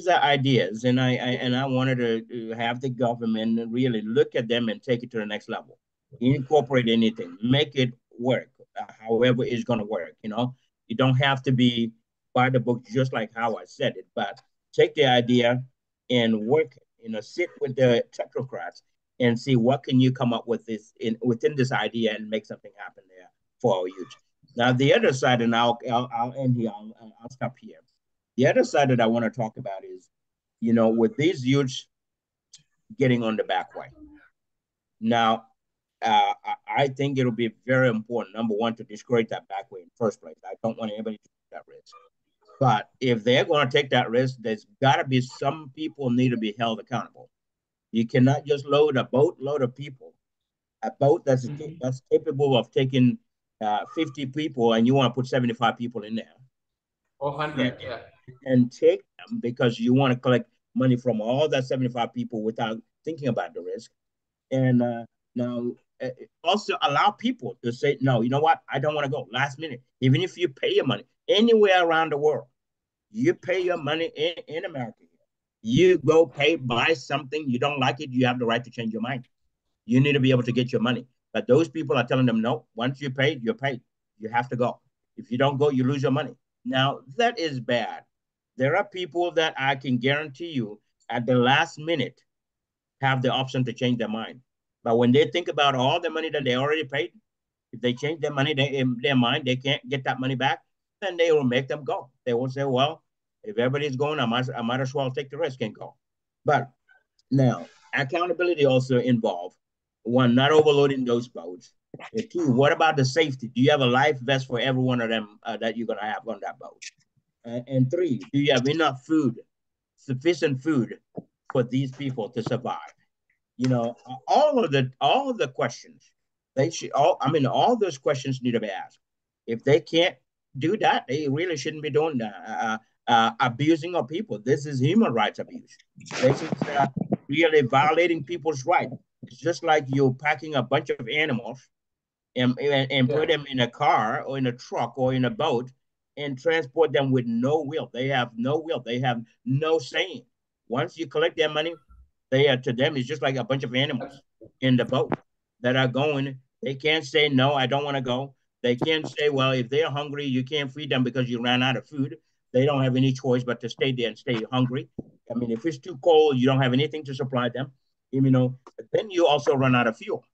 are ideas, and I wanted to have the government really look at them and take it to the next level. Incorporate anything, make it work, however it's going to work. You don't have to be by the book, just like how I said it, but take the idea and work. Sit with the technocrats and see what can you come up with within this idea and make something happen there for our youth. Now, the other side, and I'll end here. I'll stop here. The other side that I want to talk about is, with these youths getting on the back way. Now, I think it'll be very important, number one, to discourage that back way in the first place. I don't want anybody to take that risk. But if they're going to take that risk, there's got to be some people need to be held accountable. You cannot just load a boatload of people, a boat that's capable of taking 50 people, and you want to put 75 people in there.
Or 100,
and take them because you want to collect money from all that 75 people without thinking about the risk. And now also allow people to say, no, you know what? I don't want to go last minute. Even if you pay your money anywhere around the world, you pay your money in America. You go buy something, you don't like it, you have the right to change your mind. You need to be able to get your money. But those people are telling them, no, once you paid, you're paid. You have to go. If you don't go, you lose your money. Now, that is bad. There are people that I can guarantee you at the last minute have the option to change their mind. But when they think about all the money that they already paid, if they change their money, their mind, they can't get that money back, then they will make them go. They will say, well, if everybody's going, I might as well take the risk and go. But now, accountability also involves, one, not overloading those boats. And two, what about the safety? Do you have a life vest for every one of them that you're going to have on that boat? And three, do you have enough food, sufficient food for these people to survive? All of the questions, all those questions need to be asked. If they can't do that, they really shouldn't be doing that. Abusing of people. This is human rights abuse. This is really violating people's rights. It's just like you're packing a bunch of animals and put them in a car or in a truck or in a boat and transport them with no will. They have no will. They have no saying. Once you collect their money, to them, it's just like a bunch of animals in the boat that are going. They can't say, no, I don't want to go. They can't say, well, if they're hungry, you can't feed them because you ran out of food. They don't have any choice but to stay there and stay hungry. I mean, if it's too cold, you don't have anything to supply them. Then you also run out of fuel.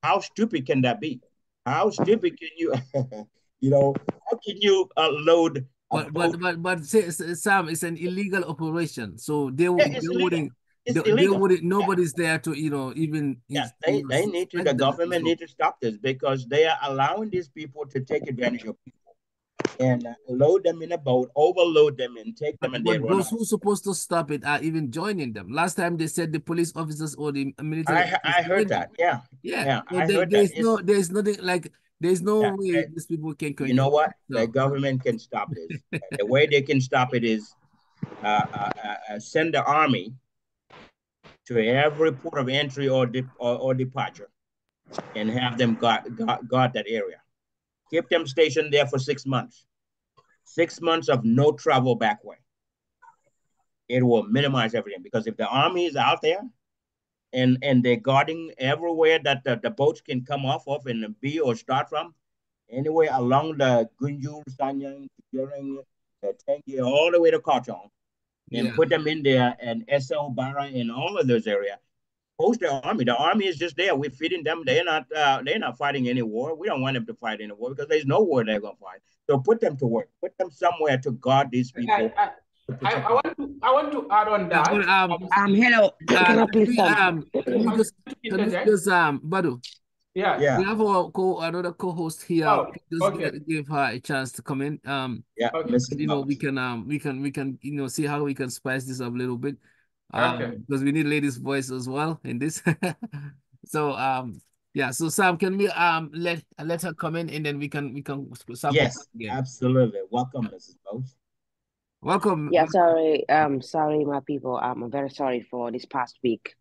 How stupid can that be? How stupid can you, how can you load a boat?
But Sam, it's an illegal operation, so they
Yeah,
they
it's illegal.
wouldn't
It's
they
illegal.
wouldn't
Yeah,
nobody's there to even
yeah. They need to. The
suspect them.
government
So,
need to stop this because they are allowing these people to take advantage of people and load them in a boat, overload them, and take them, and they
but
run
those
off.
who supposed to stop it are even joining them. Last time they said the police officers or the military officers
I heard
joined
that.
them.
Yeah,
Yeah,
yeah.
so
I heard that.
there's nothing like there's no
Yeah.
way these people can
You know
control
what?
it.
The
So
government can stop this. The way they can stop it is send the army to every port of entry or departure and have them guard that area. Keep them stationed there for 6 months. 6 months of no travel back way. It will minimize everything because if the army is out there and they're guarding everywhere that the boats can come off of and be or start from, anywhere along the Gunjur, Sanyang, Tujuring, Tengi, all the way to Khartoum, and
yeah.
put them in there and SL, Bara, and all of those areas. Post the army. The army is just there. We're feeding them. They're not fighting any war. We don't want them to fight any war because there's no war they're gonna fight. So put them to work. Put them somewhere to guard these people.
I want to add on
Yeah,
that.
Hello. Can I please
can we just Badu?
Yes.
Yeah.
We have another co-host here.
Oh,
Just
okay.
give her a chance to come in.
Yeah,
Okay.
Mrs.
We can see how we can spice this up a little bit.
Okay.
Because we need ladies' voice as well in this. So yeah. So Sam, can we let her come in and then we can sample
Yes,
again.
absolutely. Welcome, Mrs. Bones.
Welcome.
Yeah, sorry, my people. I'm very sorry for this past week.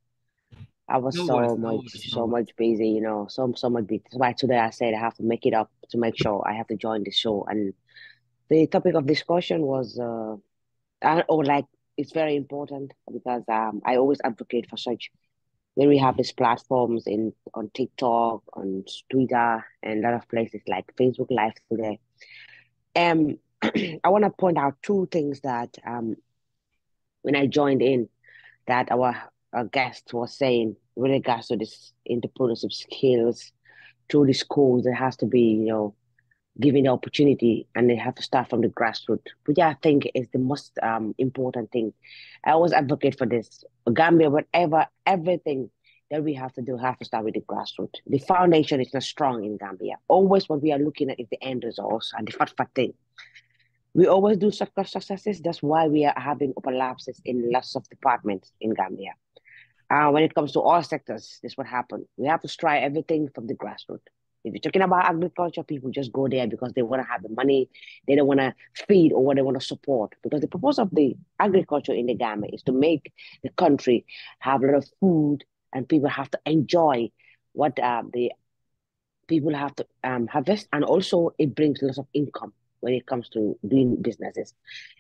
I was
No
so
worries,
much busy, so much busy. That's why today I said I have to make it up to make sure I have to join the show. And the topic of discussion was, it's very important because I always advocate for such when we have these platforms on TikTok, on Twitter, and a lot of places like Facebook Live today. I want to point out two things that when I joined in, that our guest was saying with regards to this entrepreneurship skills through the schools. There has to be, given the opportunity, and they have to start from the grassroots, which I think is the most important thing. I always advocate for this. Gambia, whatever, everything that we have to do, have to start with the grassroots. The foundation is not strong in Gambia. Always what we are looking at is the end results and the fat thing. We always do successes. That's why we are having overlaps in lots of departments in Gambia. When it comes to all sectors, this is what happened. We have to try everything from the grassroots. If you're talking about agriculture, people just go there because they want to have the money. They don't want to feed or what they want to support. Because the purpose of the agriculture in the Gambia is to make the country have a lot of food and people have to enjoy what the people have to harvest. And also it brings lots of income when it comes to doing businesses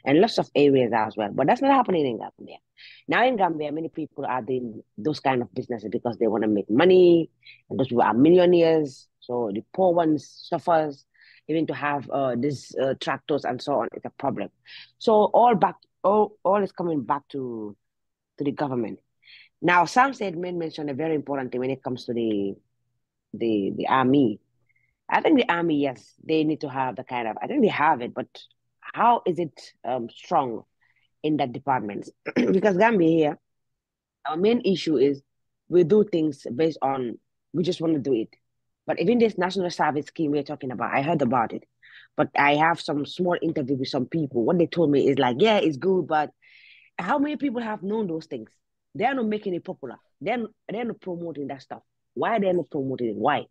and lots of areas as well. But that's not happening in Gambia. Now in Gambia, many people are doing those kind of businesses because they want to make money, and those people are millionaires. So the poor ones suffers. Even to have these tractors and so on, it's a problem. So all is coming back to the government. Now, Sam mentioned a very important thing when it comes to the army. I think the army, yes, they need to have the kind of, I think they have it, but how is it strong in that department? Because Gambia here, our main issue is we do things based on, we just want to do it. But even this national service scheme we're talking about, I heard about it. But I have some small interview with some people. What they told me is like, yeah, it's good, but how many people have known those things? They are not making it popular. They're not promoting that stuff. Why are they not promoting it? Why?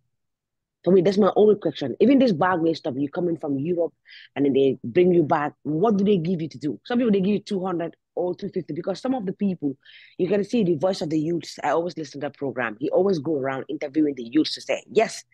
For me, that's my only question. Even this bargaining stuff, you coming from Europe and then they bring you back. What do they give you to do? Some people, they give you 200 or 250 because some of the people, you can see the voice of the youths. I always listen to that program. He always go around interviewing the youths to say, yes,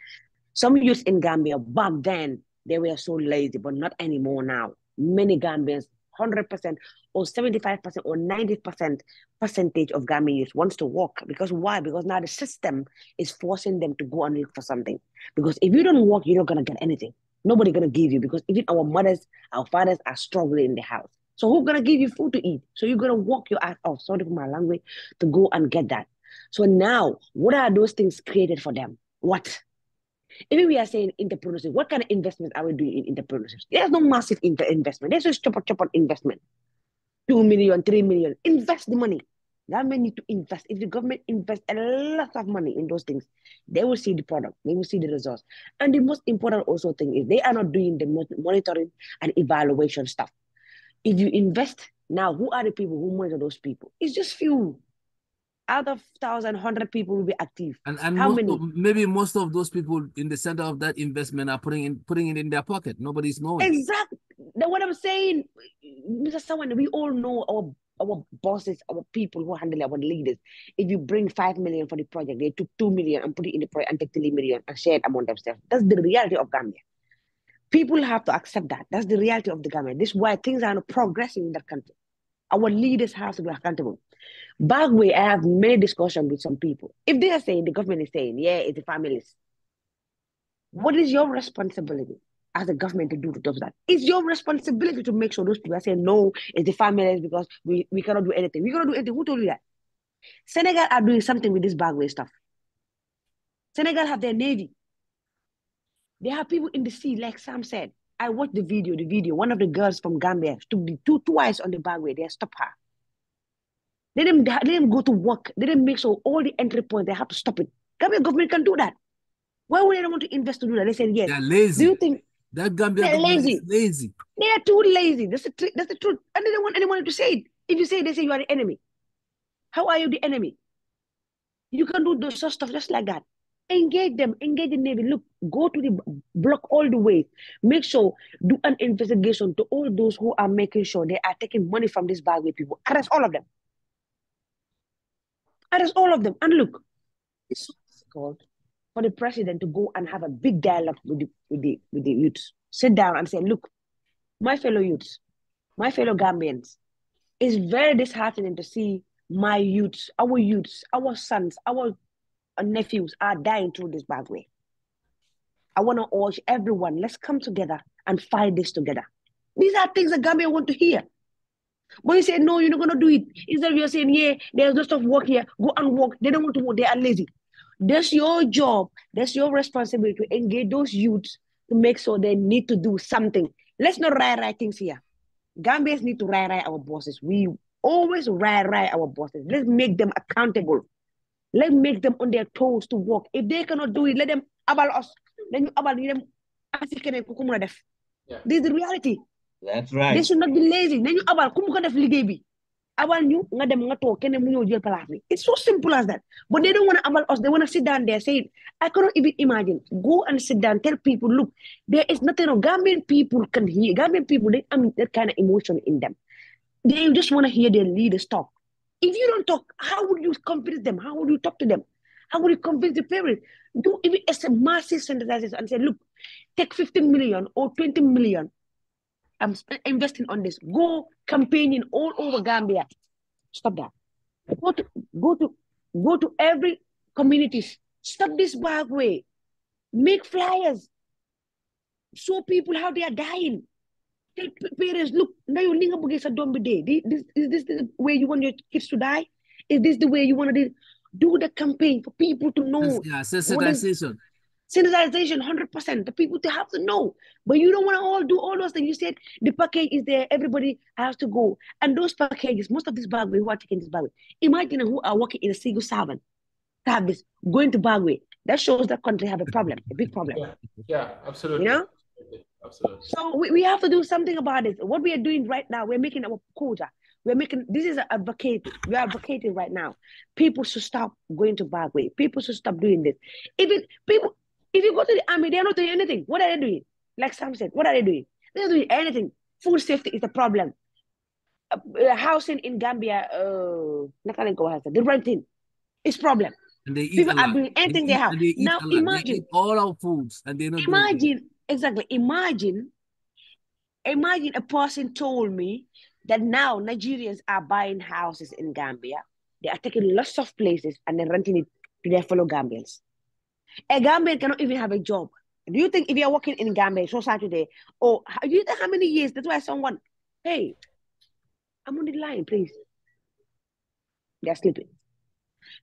some youths in Gambia, back then, they were so lazy, but not anymore now. Many Gambians, 100% or 75% or 90% percentage of Gambian youth wants to work. Because why? Because now the system is forcing them to go and look for something. Because if you don't work, you're not going to get anything. Nobody gonna give you because even our mothers, our fathers are struggling in the house. So who's gonna give you food to eat? So you're gonna walk your ass off, sorry for my language, to go and get that. So now, what are those things created for them? What? Even we are saying entrepreneurship, what kind of investment are we doing in entrepreneurship? There's no massive investment. There's just chop investment. 2 million, 3 million. Invest the money. Government need to invest. If the government invests a lot of money in those things, they will see the product. They will see the results. And the most important also thing is they are not doing the monitoring and evaluation stuff. If you invest now, who are the people who monitor those people? It's just few. Out of 1,100 people will be active.
And
how many?
Maybe most of those people in the center of that investment are putting it in their pocket. Nobody's knowing.
Exactly. That's what I'm saying, Mr. Sawaneh. We all know our bosses, our people who handle our leaders. If you bring 5 million for the project, they took 2 million and put it in the project and take 3 million and share it among themselves. That's the reality of Gambia. People have to accept that. That's the reality of the Gambia. This is why things are not progressing in that country. Our leaders have to be accountable. Back way, I have many discussions with some people. If they are saying, the government is saying, yeah, it's the families. What is your responsibility as a government to do that? It's your responsibility to make sure those people are saying, no, it's the families because we cannot do anything. We cannot do anything. Who told you that? Senegal are doing something with this bagway stuff. Senegal have their navy. They have people in the sea, like Sam said. I watched the video. One of the girls from Gambia took the twice on the bagway. They stopped her. Let them go to work. Let them make sure all the entry points, they have to stop it. Gambia government can do that. Why would they want to invest to do that? They said yes.
They're lazy.
Do you think
that Gambia
they're
government
lazy?
is lazy.
They are too lazy. That's the truth. And they don't want anyone to say it. If you say it, they say you are the enemy. How are you the enemy? You can do those stuff just like that. Engage them, engage the Navy. Look, go to the block all the way. Make sure, do an investigation to all those who are making sure they are taking money from this bag with people. Arrest all of them. Arrest all of them. And look, it's so difficult for the president to go and have a big dialogue with the youths. Sit down and say, look, my fellow youths, my fellow Gambians, it's very disheartening to see my youths, our sons, our nephews are dying through this bad way. I want to urge everyone, let's come together and fight this together. These are things that Gambia want to hear. But you say, no, you're not going to do it. Instead of you saying, yeah, there's no stuff work here, go and work. They don't want to work, they are lazy. That's your job. That's your responsibility to engage those youths to make sure they need to do something. Let's not write things here. Gambians need to write our bosses. We always write our bosses. Let's make them accountable. Let's make them on their toes to work. If they cannot do it, let them abal us. Then you abal them.
Yeah.
This is the reality.
That's right.
They should not be lazy. Then you abal kumu ka def liggéey bi. Abal ñu nga dem nga toog keneen mu ñëw jël place bi. It's so simple as that. But they don't want to abal us. They want to sit down there say, I cannot even imagine. Go and sit down. Tell people, look, there is nothing wrong. Gambian people can hear. Gambian people, they have that kind of emotion in them. They just want to hear their leaders talk. If you don't talk, how would you convince them? How would you talk to them? How would you convince the parents? Do even as a massive sensitization and say, look, take 15 million or 20 million. I'm investing on this. Go campaigning all over Gambia. Stop that. Go to every communities. Stop this bad way. Make flyers. Show people how they are dying. Tell parents, look, now you're linga bugay sa dom day. Is this the way you want your kids to die? Is this the way you want to do the campaign for people to know?
Yeah, sensitization.
Sensitization, 100%. The people, they have to know. But you don't want to all do all those things. You said the package is there. Everybody has to go. And those packages, most of these Bagway who are taking this Bagway, imagine who are working in a single servant to have this, going to Bagway. That shows that country have a problem, a big problem.
Yeah, absolutely.
You know?
Absolutely.
So we have to do something about it. What we are doing right now, we're making our quota. This is we are advocating right now. People should stop going to Bagway. People should stop doing this. If you go to the army, they're not doing anything. What are they doing? Like Sam said, what are they doing? They're not doing anything. Food safety is the problem. Housing in Gambia, the renting is problem.
And they eat
people
a lot.
Are doing anything they have. Now imagine.
They eat all our foods and they're not
doing exactly. Imagine a person told me that now Nigerians are buying houses in Gambia. They are taking lots of places and then renting it to their fellow Gambians. A Gambian cannot even have a job. Do you think if you're working in Gambia, society today, or do you think how many years? That's why someone, hey, I'm on the line, please. They're sleeping.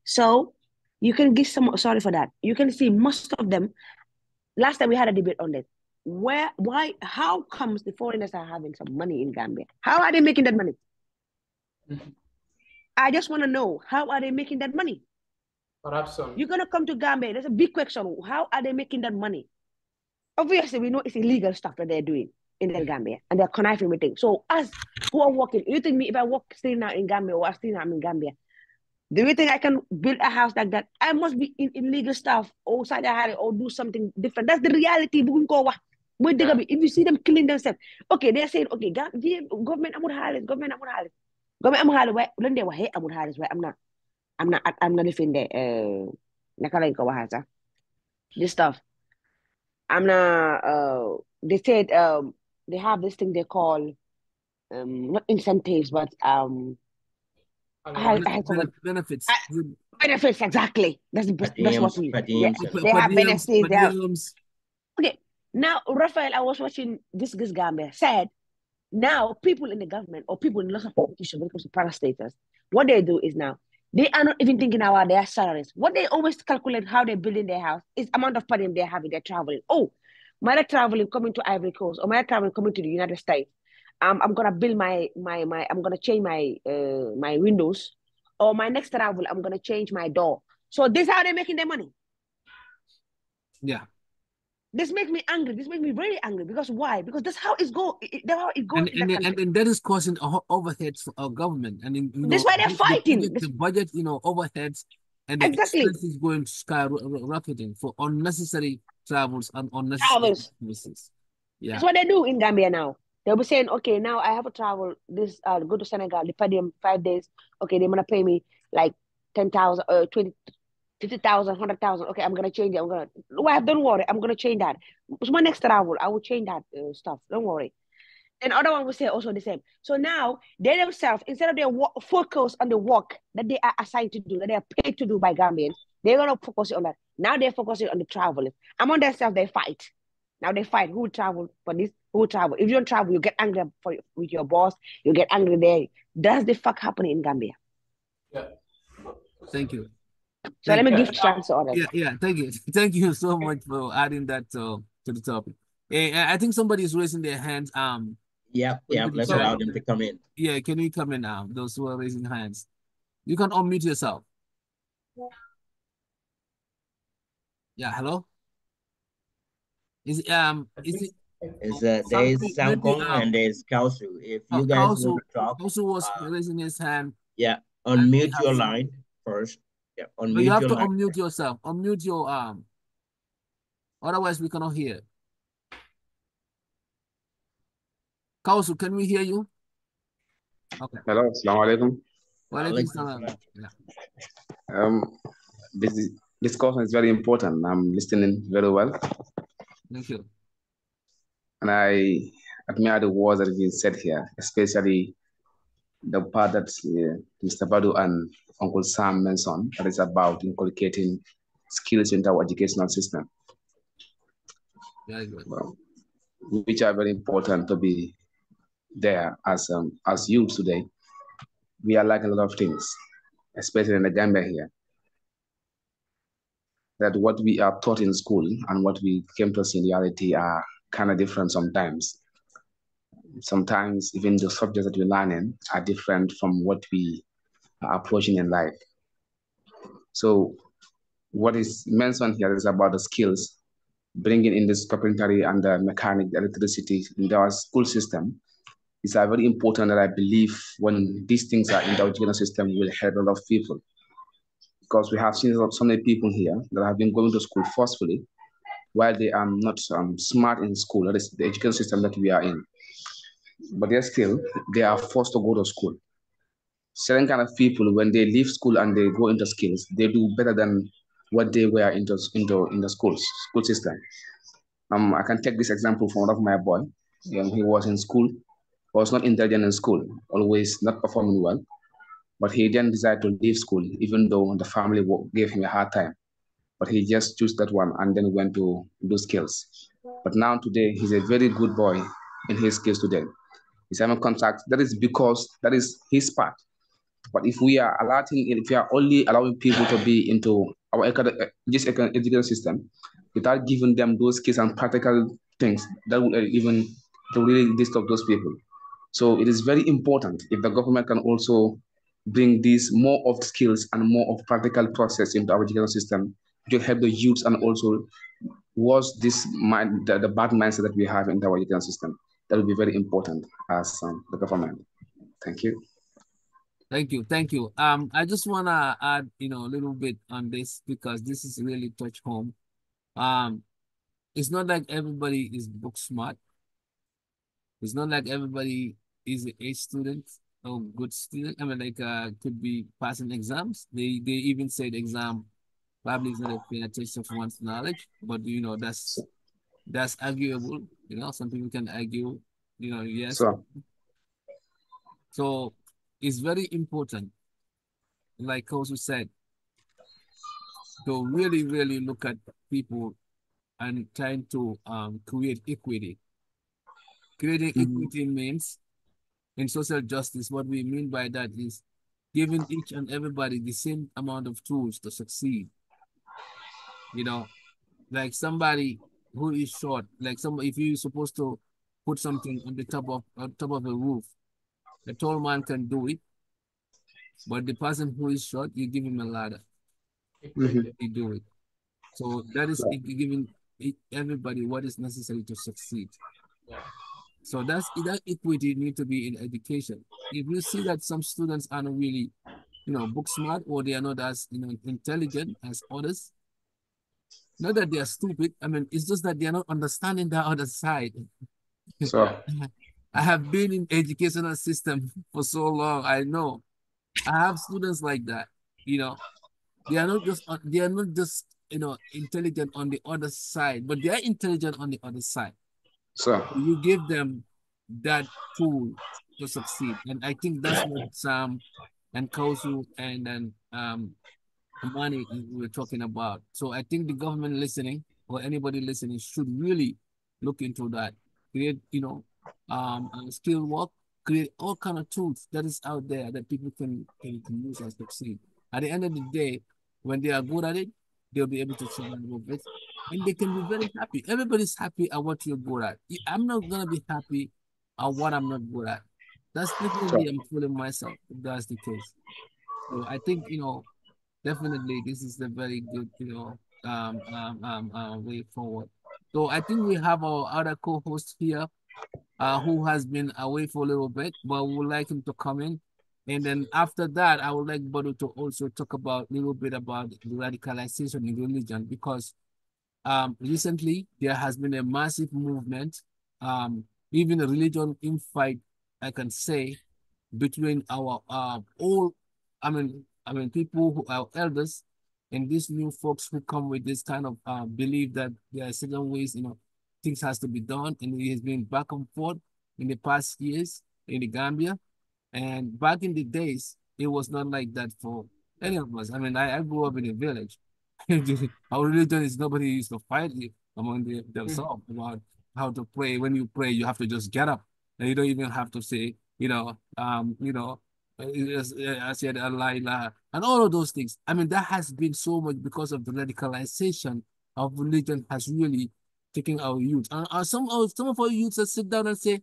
So you can give some, sorry for that. You can see most of them. Last time we had a debate on that. How comes the foreigners are having some money in Gambia? How are they making that money? I just want to know, how are they making that money?
Corruption.
You're going to come to Gambia. There's a big question. How are they making that money? Obviously, we know it's illegal stuff that they're doing in the Gambia, and they're conniving with things. So us who are working, you think me if I work still now in Gambia or still now in Gambia, do you think I can build a house like that? I must be in illegal stuff or or do something different. That's the reality. If you see them killing themselves, okay, they're saying, okay, government amul halis, government amul halis. Government amul halis, when they were here amul halis, I'm not living there. This stuff. I'm not, they said, they have this thing they call, not incentives, but,
benefits.
Benefits, exactly. That's the best what we
yeah.
They have benefits. Okay. Now, Raphael, I was watching this Gambia said now people in the government or people in lots of politicians when it comes to parastatals, what they do is now they are not even thinking about their salaries. What they always calculate how they're building their house is amount of money they're having, they're traveling. Oh, my traveling coming to Ivory Coast or my traveling coming to the United States. I'm gonna build I'm gonna change my windows, or my next travel, I'm gonna change my door. So this is how they're making their money.
Yeah.
This makes me angry. This makes me very angry. Because why? Because that's how it's go. That's how it goes in that country.
And that is causing overheads for our government. And
that's why they're fighting.
The budget, overheads and the expenses going skyrocketing for unnecessary travels and unnecessary expenses. Yeah.
That's what they do in Gambia now. They'll be saying, okay, now I have to travel this, go to Senegal, they pay them 5 days. Okay, they're gonna pay me like 10,000, 20, 50,000, 100,000. Okay, I'm gonna change it. Don't worry, I'm gonna change that. It's my next travel. I will change that stuff. Don't worry. And other one will say also the same. So now they themselves, instead of their focus on the work that they are assigned to do, that they are paid to do by Gambians, they're gonna focus on that. Now they're focusing on the travelers. Among themselves, they fight. Now they fight who travel for this, who travel. If you don't travel, you get angry with your boss. You get angry there. That's the fuck happening in Gambia.
Yeah.
Thank you.
So let me give chance to others.
Yeah. Thank you. Thank you so much for adding that to the topic. I think somebody is raising their hands.
Yeah. Let's allow them to come in.
Yeah, can we come in now? Those who are raising hands, you can unmute yourself. Yeah. Hello. Is it?
There's Samkong and there's Kausu. If you guys want to talk,
Kausu was raising his hand.
Yeah, unmute your line first. Yeah, unmute
you have to unmute yourself. Unmute your otherwise we cannot hear. Kausu, can we hear you? Okay.
Hello, assalamu alaikum. This discussion is very important. I'm listening very well.
Thank you.
And I admire the words that have been said here, especially the part that Mr. Badu and Uncle Sam mentioned, that is about inculcating skills into our educational system.
Very good.
Well, which are very important to be there as youth today. We are lacking a lot of things, especially in the Gambia here. That what we are taught in school and what we came to see in reality are kind of different sometimes. Sometimes even the subjects that we're learning are different from what we are approaching in life. So what is mentioned here is about the skills, bringing in this carpentry and the mechanic, electricity in our school system. It's very important that I believe when these things are in the educational system will help a lot of people. Because we have seen so many people here that have been going to school forcefully while they are not smart in school. That is the education system that we are in. But they are forced to go to school. Certain kind of people, when they leave school and they go into skills, they do better than what they were in the school system. I can take this example from one of my boy. He was in school, was not intelligent in school, always not performing well. But he then decided to leave school, even though the family gave him a hard time. but he just chose that one and then went to do skills. But now today, he's a very good boy in his skills today. He's having contract. That is because that is his part. But if we are if we are only allowing people to be into our education system without giving them those skills and practical things, that will even to really disturb those people. So it is very important if the government can also bring these more of skills and more of practical process into our education system to help the youths and also was this the bad mindset that we have in our education system. That will be very important as the government. Thank you.
Thank you, thank you. I just wanna add, a little bit on this because this is really touch home. It's not like everybody is book smart. It's not like everybody is an A student or good student. I mean, like, could be passing exams. They even said exam probably is not a fair test of one's knowledge, but that's arguable. Some people can argue, yes. So it's very important, like also said, to really, really look at people and trying to create equity. Creating equity means in social justice, what we mean by that is giving each and everybody the same amount of tools to succeed. Like somebody who is short, like if you're supposed to put something on top of a roof, the tall man can do it, but the person who is short, you give him a ladder. He do it. So that is giving everybody what is necessary to succeed.
Yeah.
So that equity need to be in education. If you see that some students are not really, book smart, or they are not as intelligent as others, not that they are stupid. I mean, it's just that they are not understanding the other side.
So
I have been in educational system for so long. I know I have students like that. They are not just intelligent on the other side, but they are intelligent on the other side.
so
You give them that tool to succeed, and I think that's what Sam and Kausu and then Manneh we're talking about. So I think the government listening or anybody listening should really look into that. Create, skill work, create all kind of tools that is out there that people can use and succeed. At the end of the day, when they are good at it, they'll be able to survive with it. And they can be very happy. Everybody's happy at what you're good at. I'm not gonna be happy at what I'm not good at. That's definitely I'm fooling myself if that's the case. So I think, definitely, this is a very good, way forward. So I think we have our other co-host here, who has been away for a little bit, but we would like him to come in. And then after that, I would like Bodo to also talk about a little bit about the radicalization in religion, because recently there has been a massive movement, even a religion in fight, I can say, between our old, I mean people who are elders and these new folks who come with this kind of belief that there are certain ways, things has to be done, and it has been back and forth in the past years in the Gambia. And back in the days, it was not like that for any of us. I mean, I grew up in a village. Our religion is nobody used to fight among themselves about how to pray. When you pray, you have to just get up, and you don't even have to say, I said Allah, ilaha, and all of those things. I mean, that has been so much because of the radicalization of religion has really taken our youth. And some of our youths that sit down and say,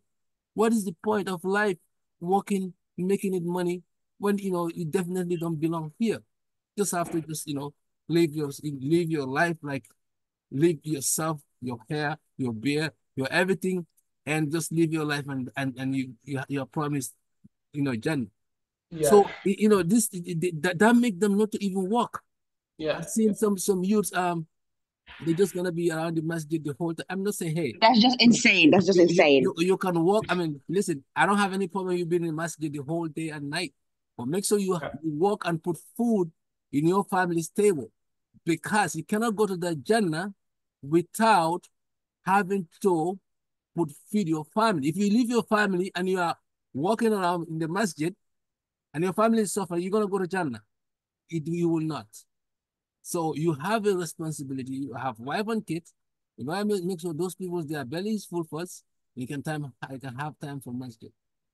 what is the point of life working, making it money when you definitely don't belong here? Just have to just live your life, like live yourself, your hair, your beard, your everything, and just live your life, and you're promised, Jen.
Yeah.
So that make them not to even walk.
Yeah.
I've seen some youths, they're just gonna be around the masjid the whole time. I'm not saying, hey,
That's just insane. That's just insane.
you can walk. I mean, listen, I don't have any problem you being in the masjid the whole day and night, but make sure you walk and put food in your family's table, because you cannot go to the Jannah without having to feed your family. If you leave your family and you are walking around in the masjid and your family is suffering, you're gonna go to Jannah. You will not. So you have a responsibility. You have wife and kids. You know, make sure those people, their belly is full first. You can have time for masjid.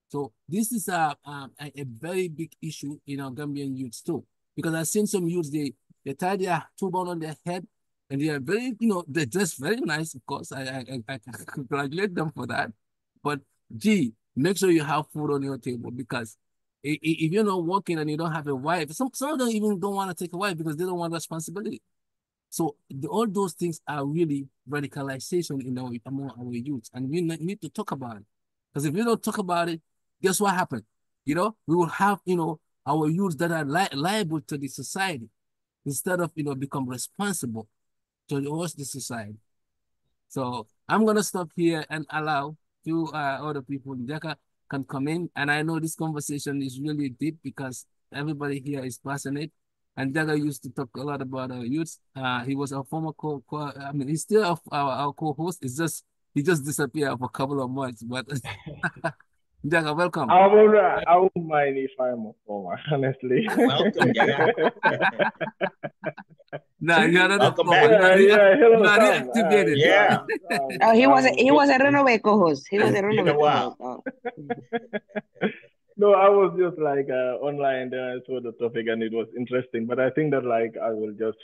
So this is a very big issue in our Gambian youths too, because I've seen some youths, they tie their turban on their head, and they are very, they dress very nice. Of course, I congratulate them for that. But gee, make sure you have food on your table, because if you're not working and you don't have a wife, some of them even don't want to take a wife because they don't want responsibility. So all those things are really radicalization among our youth, and we need to talk about it. Because if we don't talk about it, guess what happened? We will have our youth that are liable to the society instead of become responsible towards the society. So I'm gonna stop here and allow few other people. Jaka can come in, and I know this conversation is really deep because everybody here is passionate. And Jaga used to talk a lot about our youth. He was our former I mean, he's still our co-host. He just disappeared for a couple of months. But Jaga, welcome.
I won't mind if I'm a former, honestly.
Welcome, Jaga.
No, you're not
Welcome
a
back.
hello,
you are
Sam.
reactivated.
Yeah.
Oh, he was a runaway co-host. He was a
It's been
runaway
a while.
co-host.
No, I was just like online, then I saw the topic and it was interesting. But I think that like I will just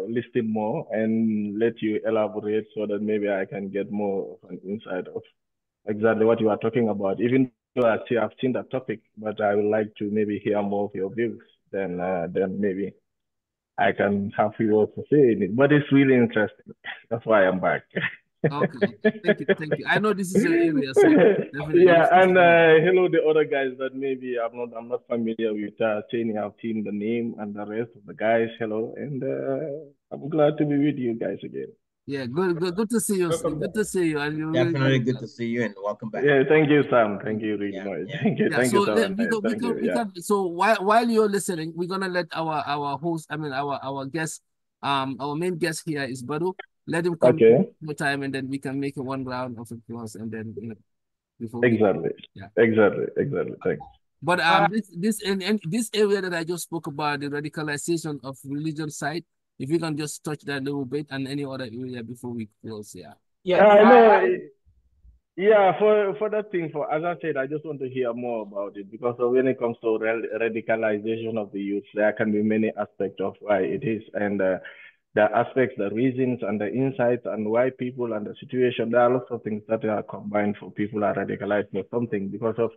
listen more and let you elaborate so that maybe I can get more of an insight of exactly what you are talking about. Even though I've seen that topic, but I would like to maybe hear more of your views. Then maybe I can have you also say it. But it's really interesting. That's why I'm back.
Okay, thank you. I know this is your area, so definitely.
Yeah, and hello the other guys that maybe I'm not familiar with. Sainey, I've seen the name and the rest of the guys. Hello, and I'm glad to be with you guys again.
Yeah, good to see you. Good to see you. And
Definitely good to see you and welcome back.
Yeah, thank you, Sam. Thank you really
Yeah,
much.
yeah.
Thank you,
Yeah,
thank
so
you, Sam.
we can. So while you're listening, we're gonna let our host, I mean our guest, our main guest here is Badu. Let him come
Okay.
more time, and then we can make a one round of applause, and then before we
Exactly.
yeah.
Exactly. Thanks.
But this area that I just spoke about, the radicalization of religion side, if you can just touch that a little bit, and any other area before we close, yeah.
No, yeah, for that thing, as I said, I just want to hear more about it because when it comes to radicalization of the youth, there can be many aspects of why it is, and the aspects, the reasons, and the insights, and why people and the situation. There are lots of things that are combined for people are radicalized for something because of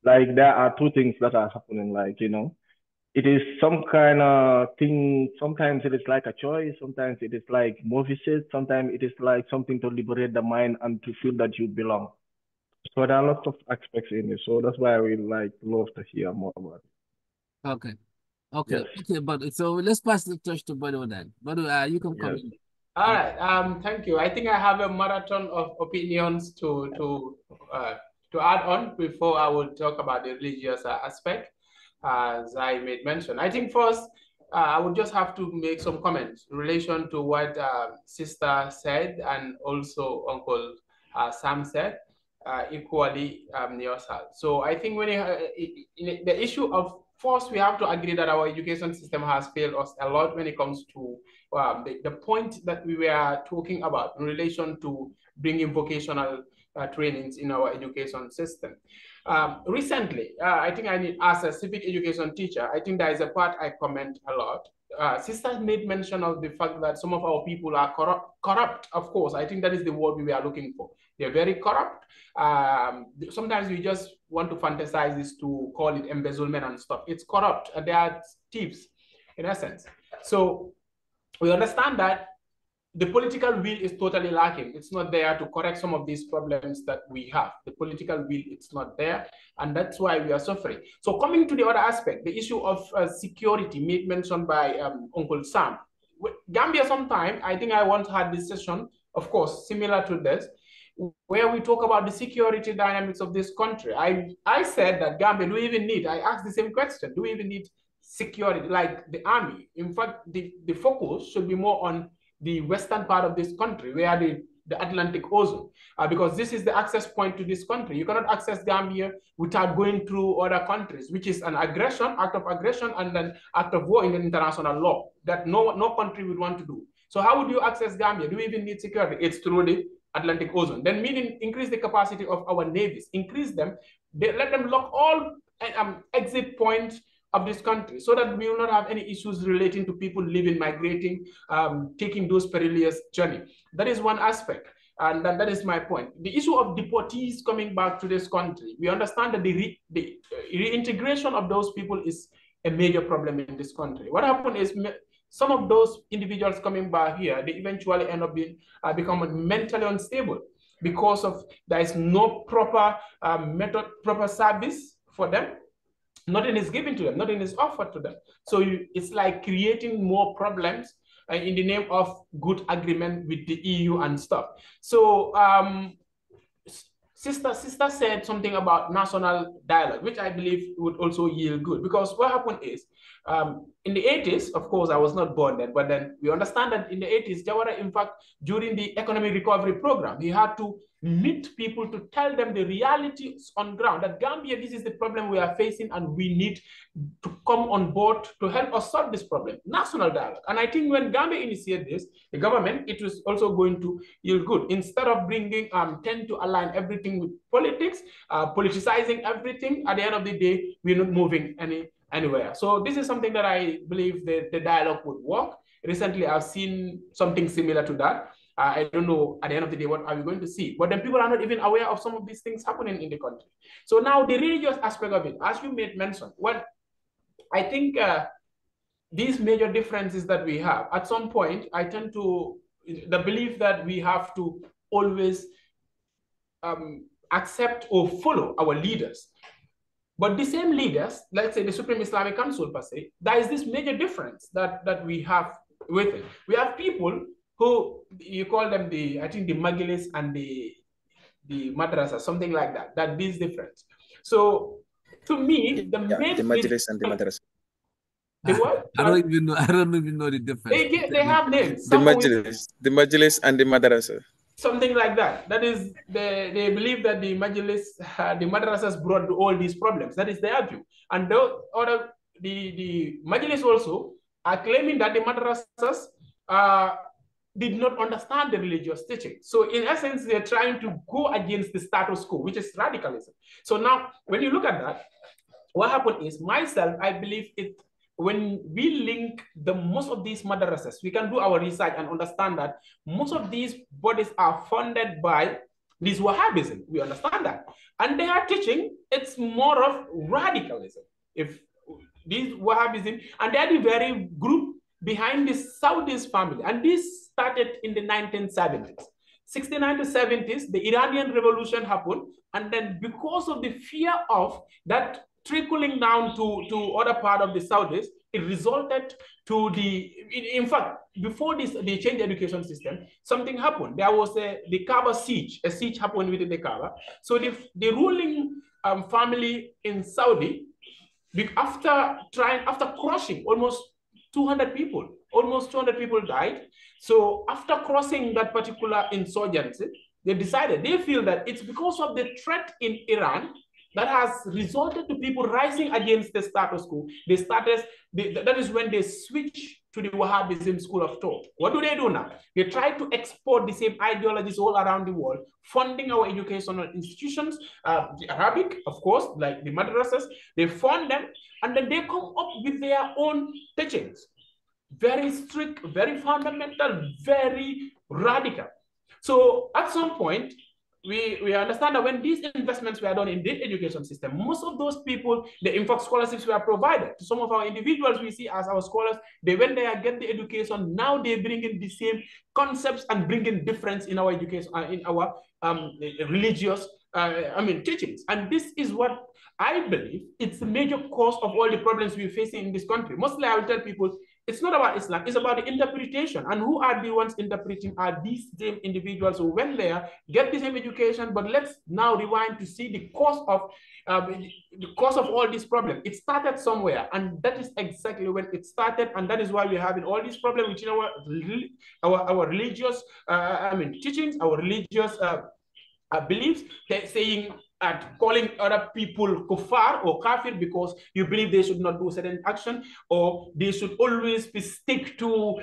like there are two things that are happening, like it is some kind of thing. Sometimes it is like a choice. Sometimes it is like movie set. Sometimes it is like something to liberate the mind and to feel that you belong. So there are lots of aspects in it. So that's why we like love to hear more about it.
Okay. Okay.
Yes.
Okay, but so let's pass the torch to Badu then. Badu, you can come
Yes.
in.
All right. Thank you. I think I have a marathon of opinions to add on before I will talk about the religious aspect, as I made mention. I think first, I would just have to make some comments in relation to what Sister said and also Uncle Sam said, equally yourself. So I think when the issue of first, we have to agree that our education system has failed us a lot when it comes to the point that we were talking about in relation to bringing vocational trainings in our education system. Recently, I think as a civic education teacher, I think there is a part I comment a lot. Sisters made mention of the fact that some of our people are corrupt. Of course, I think that is the word we are looking for. They're very corrupt. Sometimes we just want to fantasize this to call it embezzlement and stuff. It's corrupt, and they are thieves, in essence. So we understand that the political will is totally lacking. It's not there to correct some of these problems that we have. The political will, it's not there, and that's why we are suffering. So coming to the other aspect, the issue of security made mention by Uncle Sam. Gambia sometime, I think I once had this session, of course, similar to this, where we talk about the security dynamics of this country. I said that Gambia, do we even need, I asked the same question, do we even need security like the army? In fact, the focus should be more on the western part of this country, where the the Atlantic Ocean, because this is the access point to this country. You cannot access Gambia without going through other countries, which is an aggression, act of aggression, and then act of war in the international law that no country would want to do. So how would you access Gambia? Do we even need security? It's through the Atlantic Ocean. Then meaning increase the capacity of our navies, increase them, let them lock all exit points of this country so that we will not have any issues relating to people living, migrating, taking those perilous journey. That is one aspect. And that is my point. The issue of deportees coming back to this country, we understand that the reintegration of those people is a major problem in this country. What happened is some of those individuals coming back here, they eventually end up being becoming mentally unstable because of there is no proper method, proper service for them. Nothing is given to them, nothing is offered to them. So it's like creating more problems in the name of good agreement with the EU and stuff. So sister said something about national dialogue, which I believe would also yield good, because what happened is in the 80s, of course, I was not born then, but then we understand that in the 80s, Jawara, in fact, during the economic recovery program, he had to meet people to tell them the realities on ground, that Gambia, this is the problem we are facing, and we need to come on board to help us solve this problem. National dialogue. And I think when Gambia initiated this, the government, it was also going to yield good. Instead of bringing, tend to align everything with politics, politicizing everything, at the end of the day, we're not moving anywhere. So this is something that I believe the dialogue would work. Recently, I've seen something similar to that. I don't know, at the end of the day, what are we going to see? But then people are not even aware of some of these things happening in the country. So now the religious aspect of it, as you made mention, well, I think these major differences that we have, at some point, I tend to, the belief that we have to always accept or follow our leaders. But the same leaders, let's say the Supreme Islamic Council per se, there is this major difference that we have with it. We have people who, you call them I think the Majlis and the Madrasa, something like that, that is different. So to me, the main...
The Majlis and the Madrasa.
The what?
I don't even know the difference.
They have names.
The Majlis and the Madrasa.
Something like that. That is, they believe that the Majlis, the Madrasas brought all these problems. That is their view. And the Majlis also are claiming that the Madrasas did not understand the religious teaching. So in essence, they're trying to go against the status quo, which is radicalism. So now, when you look at that, what happened is, myself, I believe it, when we link most of these madrasas, we can do our research and understand that most of these bodies are funded by this Wahhabism. We understand that. And they are teaching, it's more of radicalism. If these Wahhabism, and they are the very group behind this Saudis family. And this started in the 1970s. 69 to 70s, the Iranian Revolution happened. And then because of the fear of that trickling down to other part of the Saudis, it resulted to in fact, before they changed the education system, something happened. There was the Kaaba siege. A siege happened within the Kaaba. So the ruling family in Saudi, after crushing almost 200 people died. So after crossing that particular insurgency, they feel that it's because of the threat in Iran that has resulted to people rising against the status quo. That is when they switch to the Wahhabism school of thought. What do now? They try to export the same ideologies all around the world, funding our educational institutions, the Arabic, of course, like the madrasas. They fund them, and then they come up with their own teachings. Very strict, very fundamental, very radical. So at some point, we understand that when these investments were done in the education system, most of those people, the in fact scholarships were provided to some of our individuals we see as our scholars. They went there, get the education. Now they bring in the same concepts and bring in difference in our education, in our religious, teachings. And this is what I believe it's the major cause of all the problems we're facing in this country. Mostly I will tell people, it's not about Islam, it's about the interpretation. And who are the ones interpreting are these same individuals who went there, get the same education, but let's now rewind to see the cause of all this problem. It started somewhere, and that is exactly when it started, and that is why we're having all these problems within our religious teachings, our religious beliefs, saying calling other people kuffar or kafir because you believe they should not do certain action, or they should always be stick to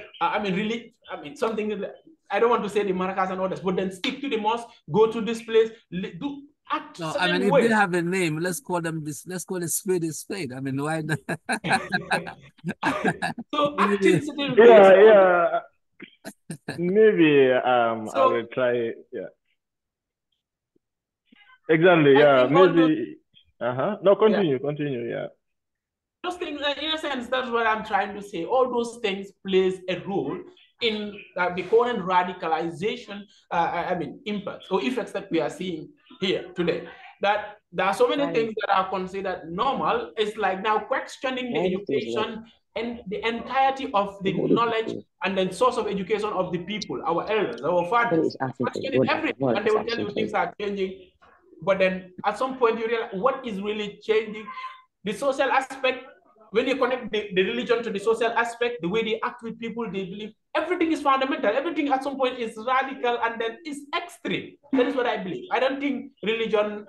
something. I don't want to say the maracas and others, but then stick to the mosque, go to this place, do act
No,
certain
if
way.
they have a name, let's call them this. Let's call it spade a spade. Why not?
So acting certain ways.
Yeah. Maybe I will try. Yeah. Exactly. Yeah. Maybe. No, continue. Continue. Yeah.
Those things, in a sense, that's what I'm trying to say. All those things plays a role in the current radicalization, impacts or effects that we are seeing here today. That there are so many things that are considered normal. It's like now questioning the education and the entirety of the knowledge and then source of education of the people, our elders, our fathers, questioning everything, and they will tell you things are changing. But then at some point you realize what is really changing. The social aspect, when you connect the religion to the social aspect, the way they act with people, they believe everything is fundamental. Everything at some point is radical and then is extreme. That is what I believe. I don't think religion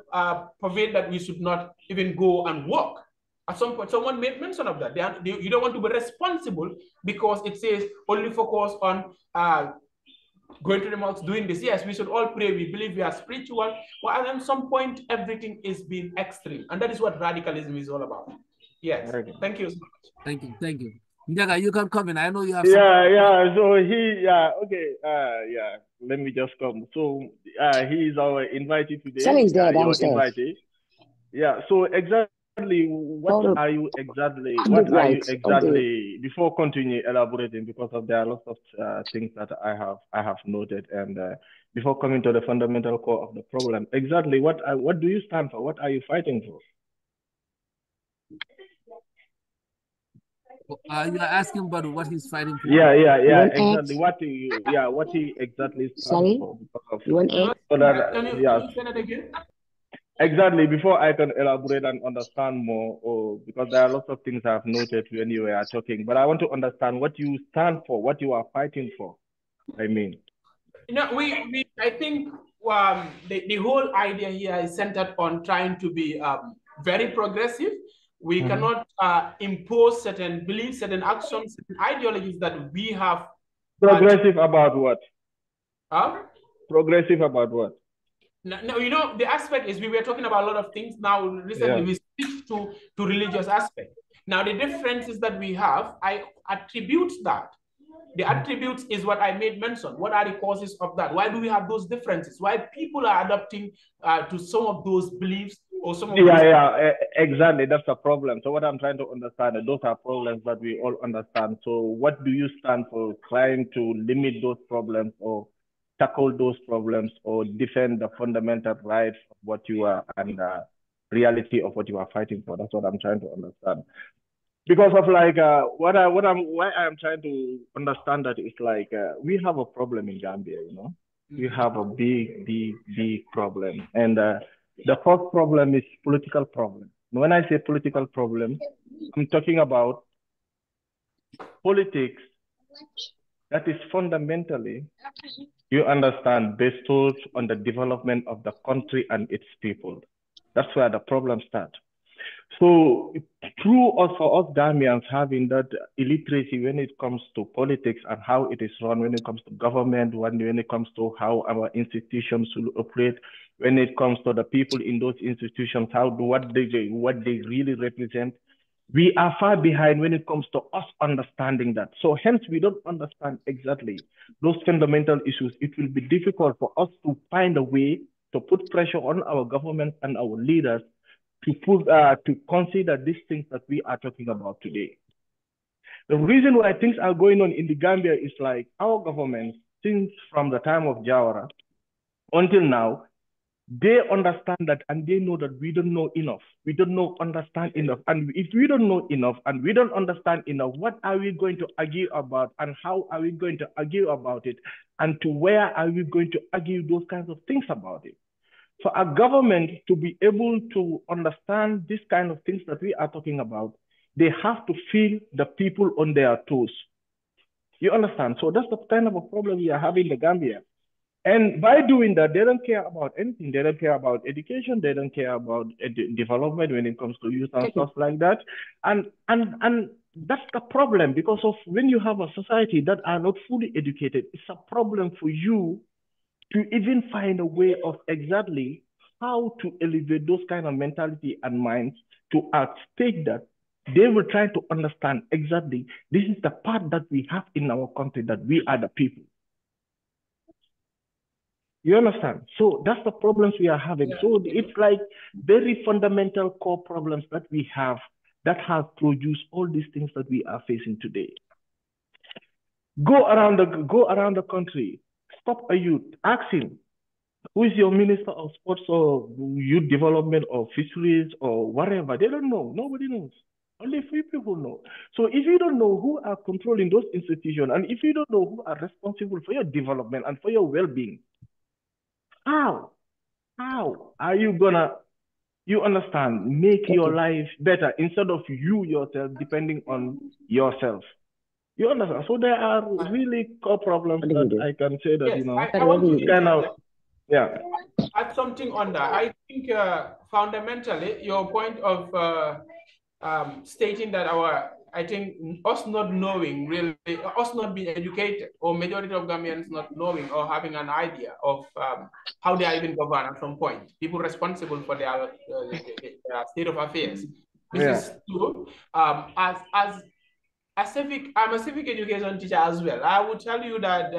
pervade that we should not even go and walk. At some point, someone made mention of that. You don't want to be responsible because it says only focus on going to the mosque, doing this. Yes, we should all pray. We believe we are spiritual. Well, at some point, everything is being extreme. And that is what radicalism is all about. Yes. Thank you so much.
Thank you. Thank you. Njaga, you can come in. I know you have
Yeah. So okay. Let me just come. So he is our invitee today.
Sainey's there downstairs.
Invitee. Yeah. So exactly. What are you exactly? Before continuing elaborating, because there are lots of things that I have noted, and before coming to the fundamental core of the problem, exactly what do you stand for? What are you fighting for?
You are asking about what he's fighting for?
Yeah, exactly. What he exactly stands for?
Can you say that again?
Exactly. Before I can elaborate and understand more, because there are lots of things I've noted when you were talking, but I want to understand what you stand for, what you are fighting for. I mean,
I think the whole idea here is centered on trying to be very progressive. We cannot impose certain beliefs, certain actions, certain ideologies that we have.
Progressive about what? Progressive about what?
No, the aspect is we were talking about a lot of things. Now, recently, we switched to religious aspect. Now, the differences that we have, I attribute that. The attributes is what I made mention. What are the causes of that? Why do we have those differences? Why people are adopting to some of those beliefs or some of
exactly. That's the problem. So what I'm trying to understand, those are problems that we all understand. So what do you stand for, trying to limit those problems or tackle those problems or defend the fundamental rights of what you are and the reality of what you are fighting for? That's what I'm trying to understand. Because of why I'm trying to understand that is we have a problem in Gambia, we have a big problem, and the first problem is political problem. When I say political problem, I'm talking about politics that is fundamentally, you understand, based on the development of the country and its people. That's where the problem starts. So for us Gambians having that illiteracy when it comes to politics and how it is run, when it comes to government, when it comes to how our institutions will operate, when it comes to the people in those institutions, what they really represent, we are far behind when it comes to us understanding that. So hence we don't understand exactly those fundamental issues. It will be difficult for us to find a way to put pressure on our government and our leaders to consider these things that we are talking about today. The reason why things are going on in the Gambia is our government, since from the time of Jawara until now, They understand that, and they know that we don't know enough. We don't know, understand enough. And if we don't know enough and we don't understand enough, what are we going to argue about, and how are we going to argue about it? And to where are we going to argue those kinds of things about it? For a government to be able to understand these kind of things that we are talking about, they have to feel the people on their toes. You understand? So that's the kind of a problem we are having in the Gambia. And by doing that, they don't care about anything. They don't care about education. They don't care about development when it comes to youth and stuff like that. And that's the problem, because of when you have a society that are not fully educated, it's a problem for you to even find a way of exactly how to elevate those kind of mentality and minds to a state that they will try to understand exactly this is the part that we have in our country, that we are the people. You understand? So that's the problems we are having. So it's like very fundamental core problems that we have that have produced all these things that we are facing today. Go around the country, stop a youth, ask him, who is your minister of sports or youth development or fisheries or whatever? They don't know. Nobody knows. Only few people know. So if you don't know who are controlling those institutions, and if you don't know who are responsible for your development and for your well-being, how are you gonna, you understand, make your life better instead of you yourself depending on yourself? You understand? So there are really core problems that I can say that,
yes, I want to
kind of,
add something on that. I think fundamentally your point of stating that I think us not knowing really, us not being educated, or majority of Gambians not knowing or having an idea of how they are even governed at some point. People responsible for their state of affairs. This is true. I'm a civic education teacher as well. I would tell you that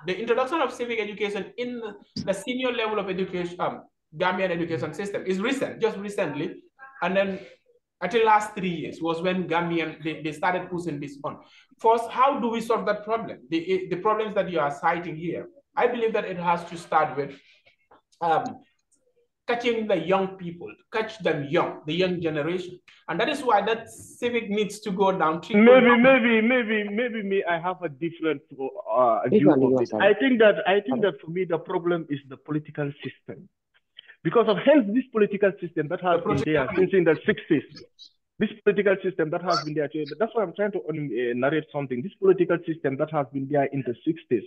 the introduction of civic education in the senior level of education, Gambian education system is recent, just recently. And then until last 3 years was when they started pushing this on. First, how do we solve that problem? The problems that you are citing here. I believe that it has to start with catching the young people, catch them young, the young generation. And that is why that civic needs to go down.
Maybe me, I have a different view of it. I think that for me, the problem is the political system. Because of hence this political system that has been there since in the 60s. This political system that has been there, that's why I'm trying to narrate something. This political system that has been there in the 60s,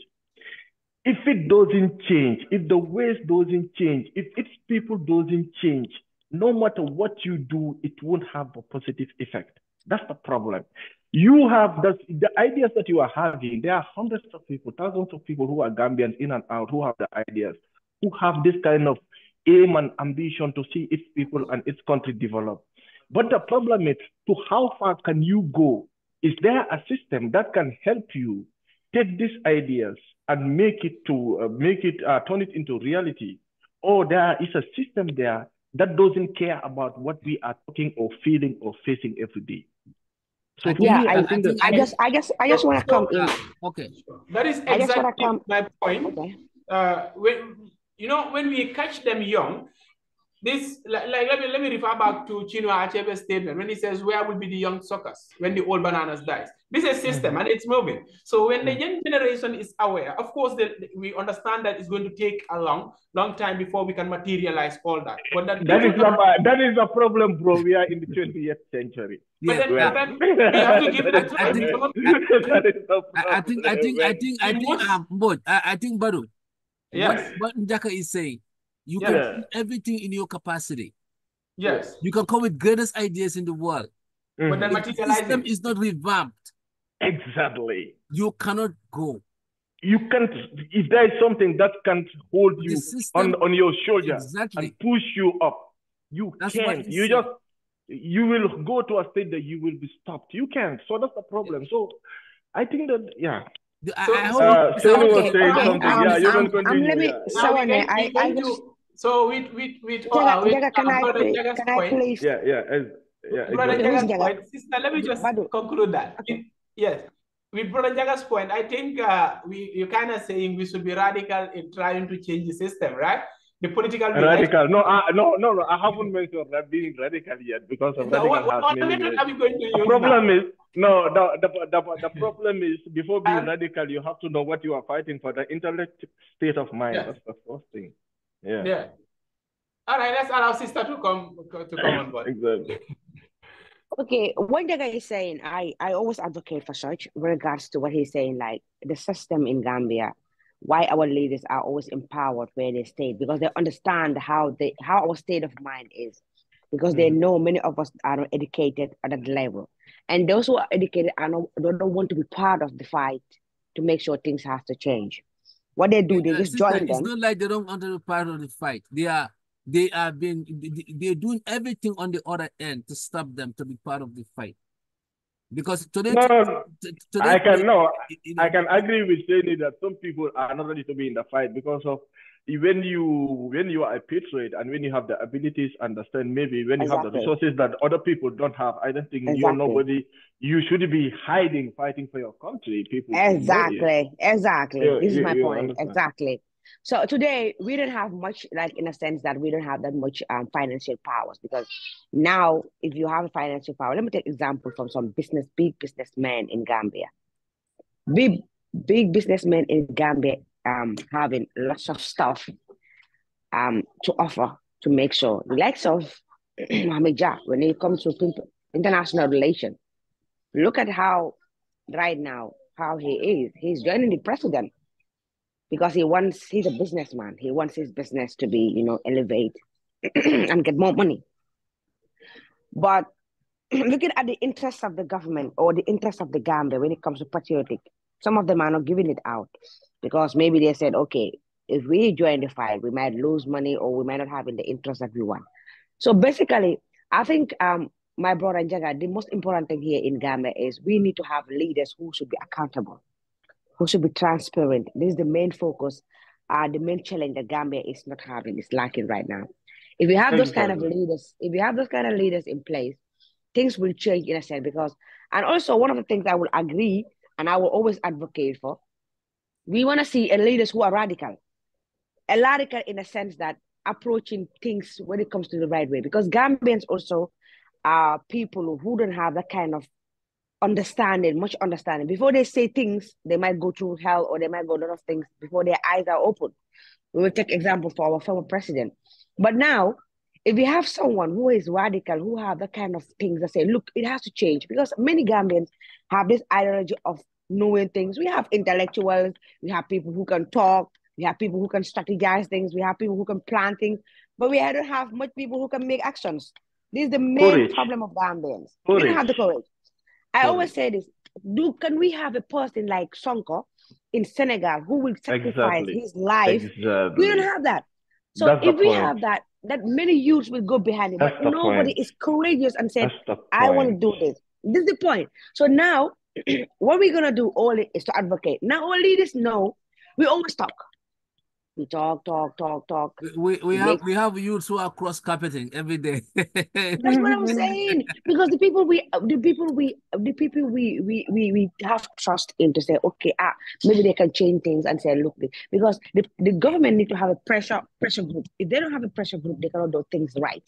if it doesn't change, if the ways doesn't change, if its people doesn't change, no matter what you do, it won't have a positive effect. That's the problem. You have the ideas that you are having. There are hundreds of people, thousands of people who are Gambians in and out, who have the ideas, who have this kind of aim and ambition to see its people and its country develop. But the problem is, to how far can you go? Is there a system that can help you take these ideas and turn it into reality? Or there is a system there that doesn't care about what we are talking or feeling or facing every day? So for me, I think that
I just want to come in.
Okay, that is exactly my point. Okay. When we catch them young, this let me refer back to Chinua Achebe's statement when he says, "Where will be the young suckers when the old bananas dies?" This is a system and it's moving. So when the young generation is aware, of course, we understand that it's going to take a long time before we can materialize all that. But
that is a problem, bro. We are in the 20th century.
But then we have to give it a try.
I think, Badu,
yes,
what Njaka is saying, you can do everything in your capacity.
Yes.
You can come with greatest ideas in the world.
But then
if the system is not revamped,
exactly,
you cannot go.
You can't, if there is something that can hold you on your shoulder and push you up, you can't. You will go to a state that you will be stopped. You can't. So that's the problem. So I think that, Sainey was saying something. You can continue.
So with
can I please?
Brother Jaga's point, sister, let me just conclude that. Yes, with Brother Jaga's point, I think you're kind of saying we should be radical in trying to change the system, right? the political
Radical. No, no. I haven't mentioned being radical yet because of
No,
radical has
what
many
method
ways.
are we going to
The
use
problem
now?
is the problem is before being radical, you have to know what you are fighting for. The intellect state of mind.
Yeah.
That's the first thing. Yeah.
Yeah. All right, let's allow sister to come on board.
Exactly.
Okay, one thing he's saying, I always advocate for such with regards to what he's saying, like the system in Gambia, why our leaders are always empowered where they stay, because they understand how our state of mind is, because they know many of us are not educated at that level. And those who are educated don't want to be part of the fight to make sure things have to change. What they do, they just
Sister,
join
it's
them.
not like they don't want to be part of the fight. They're doing everything on the other end to stop them to be part of the fight. Because today,
I can agree with Sainey that some people are not ready to be in the fight because of when you are a patriot and when you have the abilities, understand maybe when you have the resources that other people don't have. I don't think you're nobody. You should be hiding, fighting for your country. People
Exactly. This is my point.
Understand.
Exactly. So today we don't have much, like in a sense that we don't have that much financial powers, because now if you have a financial power, let me take example from some big businessmen in Gambia. Big businessmen in Gambia having lots of stuff to offer to make sure the likes of Mohamed Jah, when it comes to international relations, look at how right now how he is. He's joining the president because he's a businessman. He wants his business to be, elevate and get more money. But looking at the interests of the government or the interests of the Gambia when it comes to patriotic, some of them are not giving it out because maybe they said, okay, if we join the fight, we might lose money or we might not have in the interest that we want. So basically, I think my brother Njaga, the most important thing here in Gambia is we need to have leaders who should be accountable, who should be transparent. This is the main focus, the main challenge that Gambia is not having, is lacking right now. If you have those kind of leaders, in place, things will change in a sense. And also one of the things I will agree and I will always advocate for, we want to see leaders who are radical in a sense that approaching things when it comes to the right way, because Gambians also are people who don't have that kind of much understanding. Before they say things, they might go through hell or they might go a lot of things before their eyes are open. We will take example for our former president. But now, if we have someone who is radical, who have that kind of things that say, look, it has to change, because many Gambians have this ideology of knowing things. We have intellectuals, we have people who can talk, we have people who can strategize things, we have people who can plan things, but we don't have much people who can make actions. This is the main problem of Gambians. We don't have the courage. I always say this, can we have a person like Sonko in Senegal who will sacrifice his life? We don't have that. So if we have that many youths will go behind it, but nobody is courageous and said, I want to do this. This is the point. So now, what we're going to do all is to advocate. Now our leaders know we always talk. We talk.
We have youths who are cross-carpeting every day.
That's what I'm saying. Because the people we have trust in to say, okay, maybe they can change things and say, look, because the government need to have a pressure group. If they don't have a pressure group, they cannot do things right.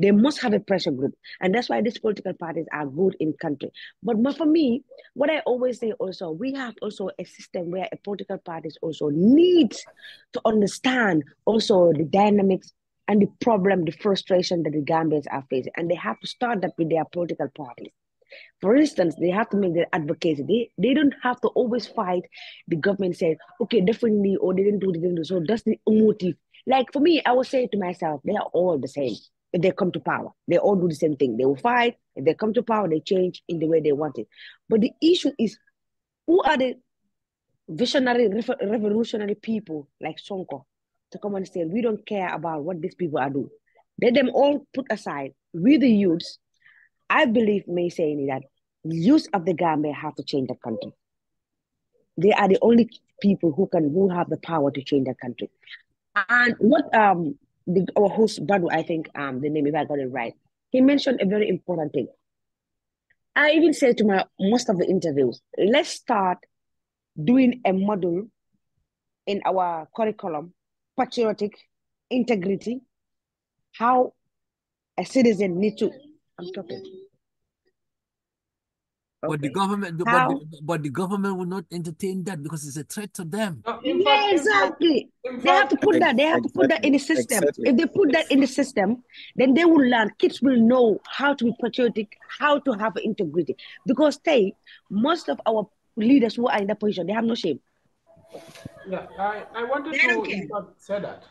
They must have a pressure group. And that's why these political parties are good in country. But for me, what I always say also, we have also a system where a political parties also needs to understand also the dynamics and the problem, the frustration that the Gambians are facing. And they have to start that with their political parties. For instance, they have to make their advocacy. They don't have to always fight the government saying, okay, definitely, or they didn't do. So that's the motive. Like for me, I would say to myself, they are all the same. If they come to power, they all do the same thing. They will fight. If they come to power, they change in the way they want it. But the issue is, who are the visionary, revolutionary people like Sonko to come and say, we don't care about what these people are doing. Let them all put aside. We the youths, I believe me saying that youth of the Gambia have to change the country. They are the only people who have the power to change the country. And what our host Badu, I think the name, if I got it right, he mentioned a very important thing. I even say to most of the interviews, let's start doing a module in our curriculum, patriotic, integrity, how a citizen need to. I'm talking.
But the
Okay.
government,
How?
but the government will not entertain that because it's a threat to them.
Yeah, exactly. They have to put that. They have to put that in the system.
Exactly.
If they put that in the system, then they will learn. Kids will know how to be patriotic, how to have integrity. Because most of our leaders who are in that position, they have no shame.
Yeah, I wanted
They
to
don't care.
in fact say that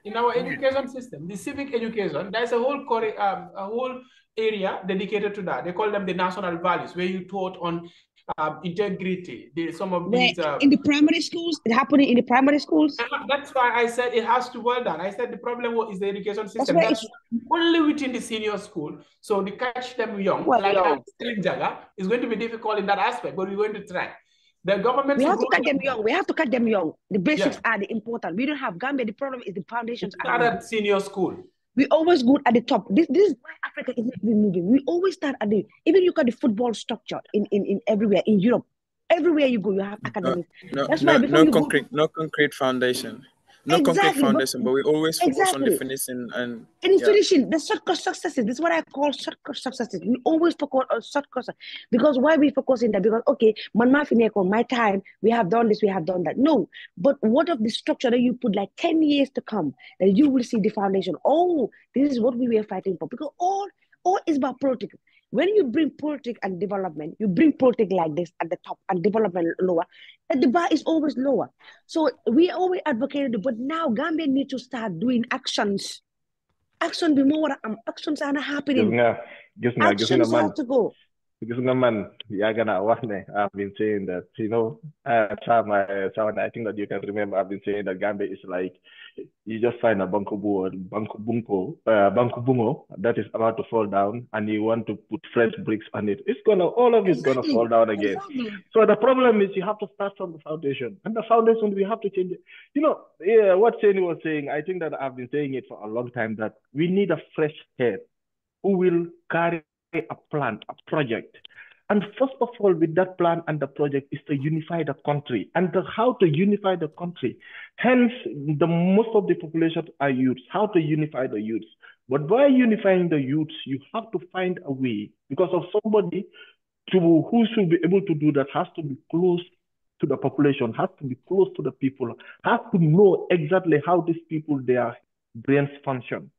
in our education system, the civic education, there's a whole area dedicated to that. They call them the national values, where you taught on integrity. Some of
Where
these.
in the primary schools, it happening in the primary schools.
That's why I said it has to well done. I said the problem is the education
That's
system.
where
That's
it's
only within the senior school. So to catch them young,
well,
like Jagger, is going to be difficult in that aspect, but we're going to try. The
we
government's
have to
role.
cut them young. We have to cut them young. The basics
Yeah,
are the important. We don't have Gambia. The problem is the
it
foundations are not
started
good.
senior school.
We always good at the top. This is why Africa is not even moving. We always start at the even look at the football structure in everywhere in Europe. Everywhere you go, you have academics. That's why before you go to
No concrete foundation. No concrete
exactly,
foundation, but we always focus on the
exactly.
finishing and
And in
yeah.
finishing, the shortcut successes. This is what I call shortcut successes. We always focus on shortcuts. Because why we focus in that? Because okay, on my time, we have done this, we have done that. No, but what of the structure that you put like 10 years to come, that you will see the foundation. Oh, this is what we were fighting for. Because all is about politics. When you bring politics and development, you bring politics like this at the top and development lower, and the bar is always lower. So we always advocated, but now Gambia need to start doing actions. Action be more. Actions are not
Gis
happening.
nga, gis nga
Actions
man.
have to go.
Gis nga man, yàgg naa wax ne, I've been saying that, Sawaneh, I think that you can remember, I've been saying that Gambia is like, you just find a banku bungo that is about to fall down, and you want to put fresh bricks on it. All of it's gonna fall
Exactly.
down again.
Exactly.
So the problem is you have to start from the foundation, and the foundation we have to change it. Yeah, what Sainey was saying, I think that I've been saying it for a long time that we need a fresh head who will carry a plan, a project. And first of all, with that plan and the project is to unify the country and how to unify the country. Hence, the most of the population are youths. How to unify the youths. But by unifying the youths, you have to find a way because of somebody who should be able to do that has to be close to the population, has to be close to the people, has to know exactly how these people, their brains function.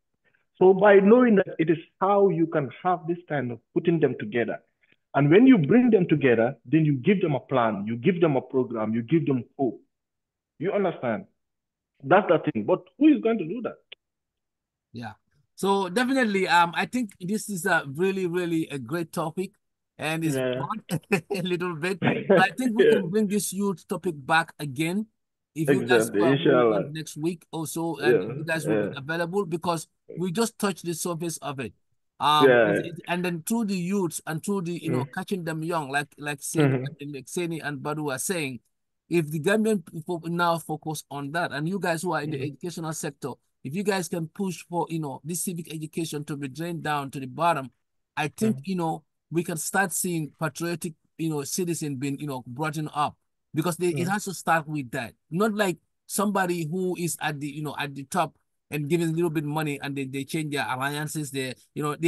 So by knowing that it is how you can have this kind of putting them together. And when you bring them together, then you give them a plan, you give them a program, you give them hope. You understand? That's the thing. But who is going to do that?
Yeah. So definitely, I think this is a really a great topic, and it's broad a little bit. But I think we can bring this huge topic back again if you guys
Exactly.
will
Inshallah.
want next week also, and if you guys will be available because we just touched the surface of it. And then through the youths and through the catching them young, like Sainey and Badu are saying, if the Gambian people now focus on that, and you guys who are in the educational sector, if you guys can push for, this civic education to be drained down to the bottom, I think, we can start seeing patriotic, citizen being, brought in up because it has to start with that. Not like somebody who is at the, at the top and giving a little bit of money and they change their alliances. They're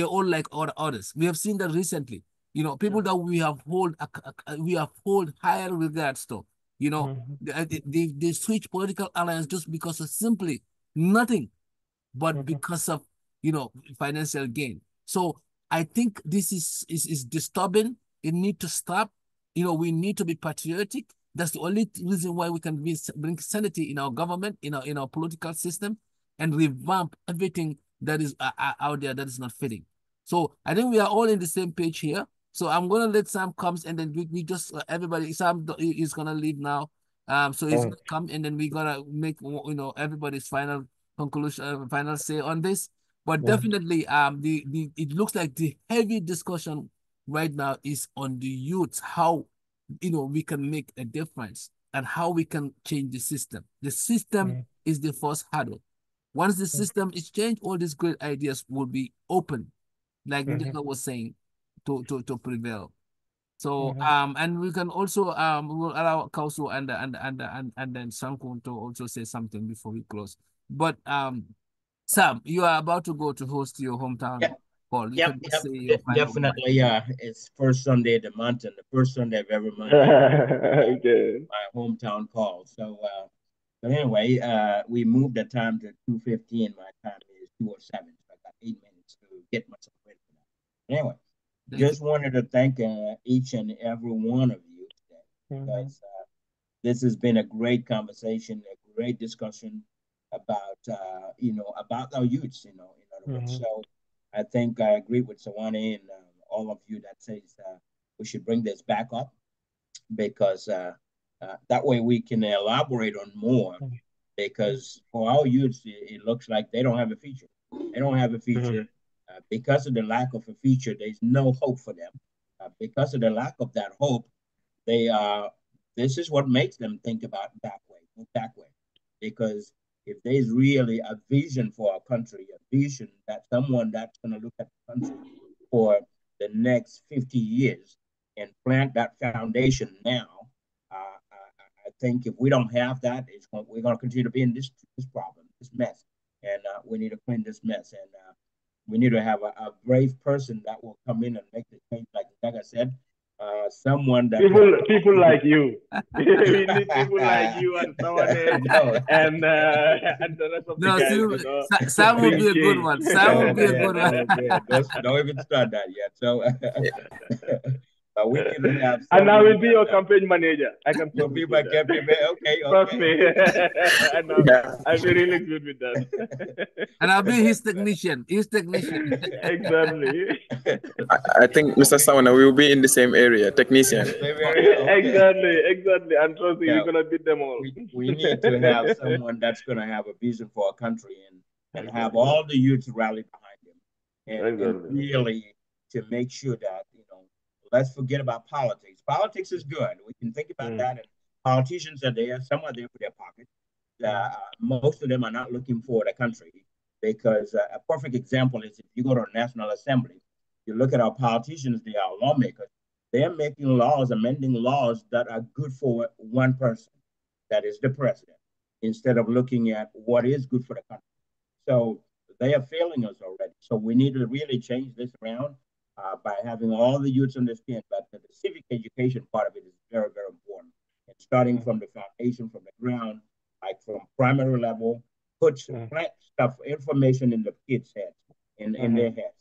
all like all others. We have seen that recently. People that we have hold higher regards to, they switch political alliance just because of simply nothing but because of financial gain. So I think this is disturbing. It need to stop. We need to be patriotic. That's the only reason why we can bring sanity in our government, in our political system, and revamp everything that is out there that is not fitting. So I think we are all in the same page here. So I'm gonna let Sam comes and then we just everybody. Sam is gonna leave now. So he's gonna come and then we gonna make everybody's final conclusion, final say on this. But definitely, it looks like the heavy discussion right now is on the youth, how we can make a difference and how we can change the system. The system is the first hurdle. Once the system is changed, all these great ideas will be open, like Ndeka was saying, to prevail. So and we can also we will allow Kausu and then Sankun to also say something before we close. But Sam, you are about to go to host your hometown call. You can just say your final word.
Definitely. Yeah, it's first Sunday of the month and the first Sunday of every month.
Okay.
My hometown call. So, but anyway, we moved the time to 2:15. My time is 2:07. So I got 8 minutes to get myself ready for that. Anyway, just wanted to thank each and every one of you today because this has been a great conversation, a great discussion about about our youths, in other words. So I think I agree with Sawaneh and all of you that says we should bring this back up because that way we can elaborate on more. Because for our youths, it looks like they don't have a future. They don't have a future because of the lack of a future. There's no hope for them. Because of the lack of that hope, they are. This is what makes them think about move back way. Because if there's really a vision for our country, a vision that someone that's going to look at the country for the next 50 years and plant that foundation now, I think if we don't have that, we're going to continue to be in this problem, this mess, and we need to clean this mess, and we need to have a brave person that will come in and make the change. Like I said, someone that
people like you. We need people like you and Sawaneh and the rest of the guys.
Sam will be a good one. Sam will be a good one.
Don't even start that yet. So. We need to have.
And I will be your campaign manager. I can.
You'll be my campaign manager. Okay.
Trust me. And I'll be really good with that.
And I'll be his technician.
Exactly.
I think Mr. Sawaneh, we will be in the same area, technician.
Exactly. And trust me, you're gonna beat them all.
We need to have someone that's gonna have a vision for our country and have all the youths rally behind him and really to make sure that let's forget about politics. Politics is good. We can think about that. And politicians are there. Some are there for their pockets. Most of them are not looking for the country because a perfect example is if you go to a National Assembly, you look at our politicians, they are lawmakers. They're making laws, amending laws that are good for one person, that is the president, instead of looking at what is good for the country. So they are failing us already. So we need to really change this around. By having all the youths understand that the civic education part of it is very, very important. And starting from the foundation, from the ground, like from primary level, plant stuff, information in the kids' heads, in their heads.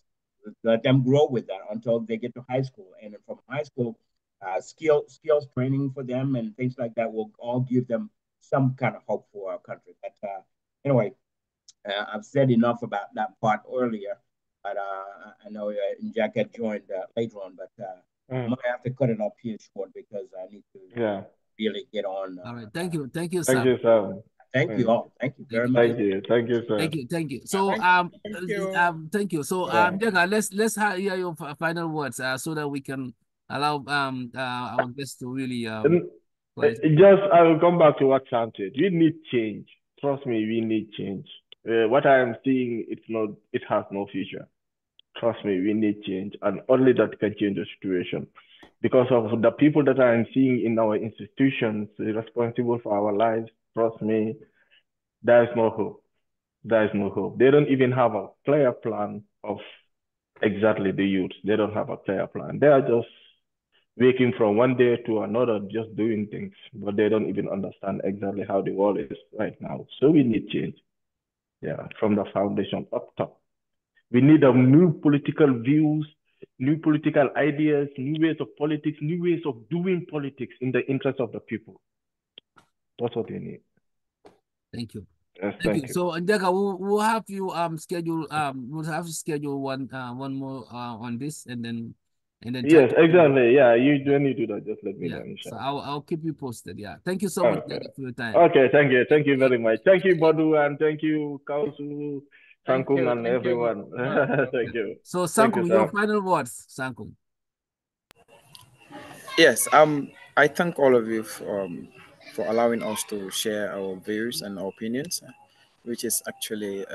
Let them grow with that until they get to high school. And then from high school, skills training for them and things like that will all give them some kind of hope for our country. But anyway, I've said enough about that part earlier. But I know Jack had joined later on, but I'm gonna have to cut it up here short because I need to really get on.
All right, thank you, Sam.
Thank you, Sam.
Thank you all. Thank you very much.
Thank you, sir.
Thank you. So thank you. So Jaga, let's hear your final words so that we can allow our guests to really
I will come back to what Sam said. We need change. Trust me, we need change. What I am seeing, it has no future. Trust me, we need change, and only that can change the situation. Because of the people that I am seeing in our institutions responsible for our lives, trust me, there is no hope. There is no hope. They don't even have a clear plan of exactly the youth. They don't have a clear plan. They are just waking from one day to another, just doing things, but they don't even understand exactly how the world is right now. So we need change. Yeah, from the foundation up top. We need a new political views, new political ideas, new ways of politics, new ways of doing politics in the interest of the people. That's what we need.
Thank you.
Yes,
thank you. So Njaka, we'll have you schedule we'll have to schedule one more on this and then
yes, exactly. Yeah, when you do that, just let me know.
So I'll keep you posted. Yeah. Thank you so much for your time.
Okay, thank you. Thank you very much. Thank you, Momodou, and thank you, Kausu, Sankung, and everyone. Thank you.
So Sankung, your final words, Sankung.
Yes, I thank all of you for allowing us to share our views and our opinions, which is actually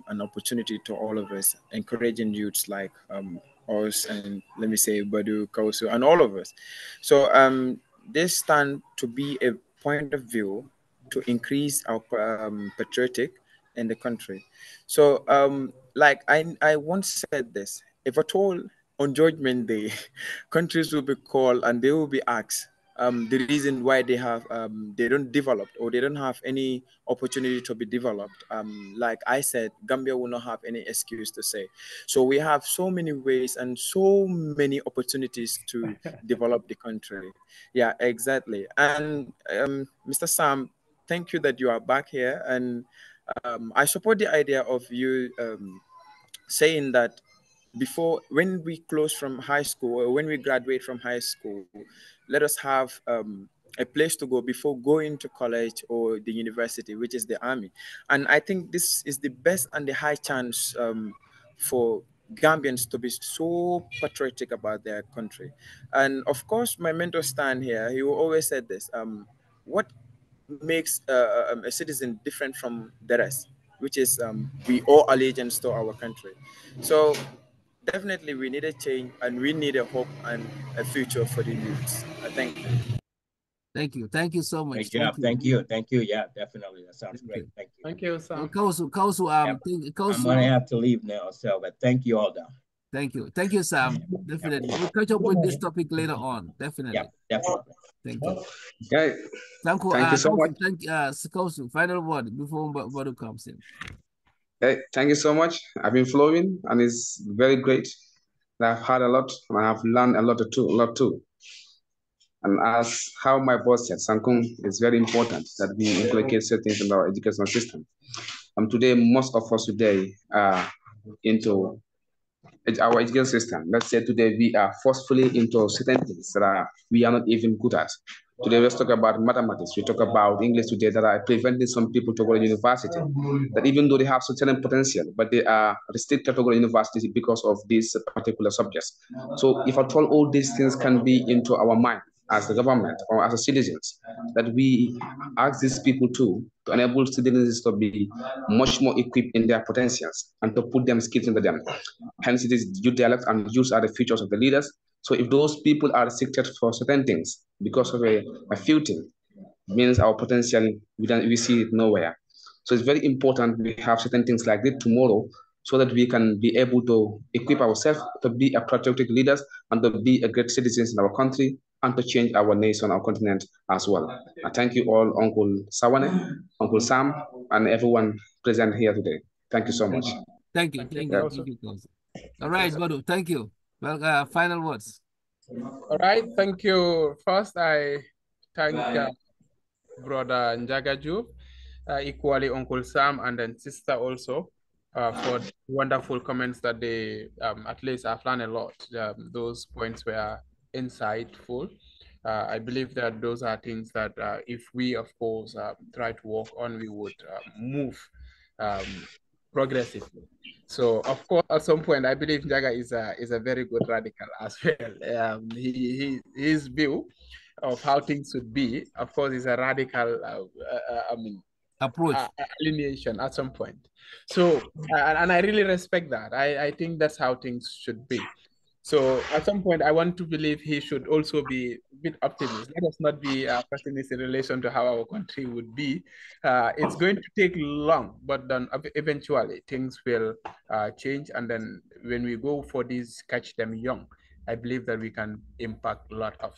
an opportunity to all of us, encouraging youths like us and let me say Badu, Kausu, and all of us. So this stand to be a point of view to increase our patriotic in the country. So like I once said this, if at all on Judgment Day, countries will be called and they will be asked the reason why they don't develop or they don't have any opportunity to be developed. Like I said, Gambia will not have any excuse to say. So we have so many ways and so many opportunities to develop the country. Yeah, exactly. And Mr. Sam, thank you that you are back here. And I support the idea of you saying that before, when we close from high school or when we graduate from high school, let us have a place to go before going to college or the university, which is the army. And I think this is the best and the high chance for Gambians to be so patriotic about their country. And of course, my mentor Stan here, he will always said this: what makes a citizen different from the rest, which is we owe allegiance to our country. So definitely we need a change and we need a hope and a future for the youths. Thank you.
Thank you. Thank you so much.
Great job. Thank you. Thank you. Yeah, definitely. That sounds great. Thank you.
Thank you, Sam.
Kausu,
I'm going to have to leave now, so, but thank you all, though.
Thank you. Thank you, Sam. Definitely. We'll catch up with this topic later on. Definitely.
Yeah, definitely.
Thank you.
Okay. Thank you so much.
Thank you, Kausu. Final word before Momodou comes in.
Hey, thank you so much. I've been flowing and it's very great. I've heard a lot and I've learned a lot too. And as how my boss said, Sankung, it's very important that we implicate certain things in our educational system. Today, most of us today are into our education system. Let's say today we are forcefully into certain things that we are not even good at. Today, let's talk about mathematics. We talk about English today that are preventing some people to go to university. That even though they have certain potential, but they are restricted to go to university because of these particular subjects. So if at all these things can be into our mind as the government or as citizens, that we ask these people to enable citizens to be much more equipped in their potentials and to put them skills into them. Hence, it is youth dialect and youth are the futures of the leaders. So if those people are restricted for certain things because of a few things, means our potential, we see it nowhere. So it's very important we have certain things like this tomorrow so that we can be able to equip ourselves to be a patriotic leaders and to be a great citizens in our country and to change our nation, our continent as well. I thank you all, Uncle Sawaneh, Uncle Sam, and everyone present here today. Thank you so much.
Thank you. Thank you. All right, Bodu, thank you. Well, final words.
All right, thank you. First, I thank Brother Njagaju, equally Uncle Sam, and then sister also, for wonderful comments that they, at least I've learned a lot. Those points were insightful. I believe that those are things that if we, of course, try to work on, we would move progressively. So, of course, at some point, I believe Njaga is a very good radical as well. His view of how things should be, of course, is a radical,
approach,
alienation at some point. So, and I really respect that. I think that's how things should be. So at some point, I want to believe he should also be a bit optimist. Let us not be pessimist in relation to how our country would be. It's going to take long, but then eventually things will change. And then when we go for these catch them young, I believe that we can impact a lot of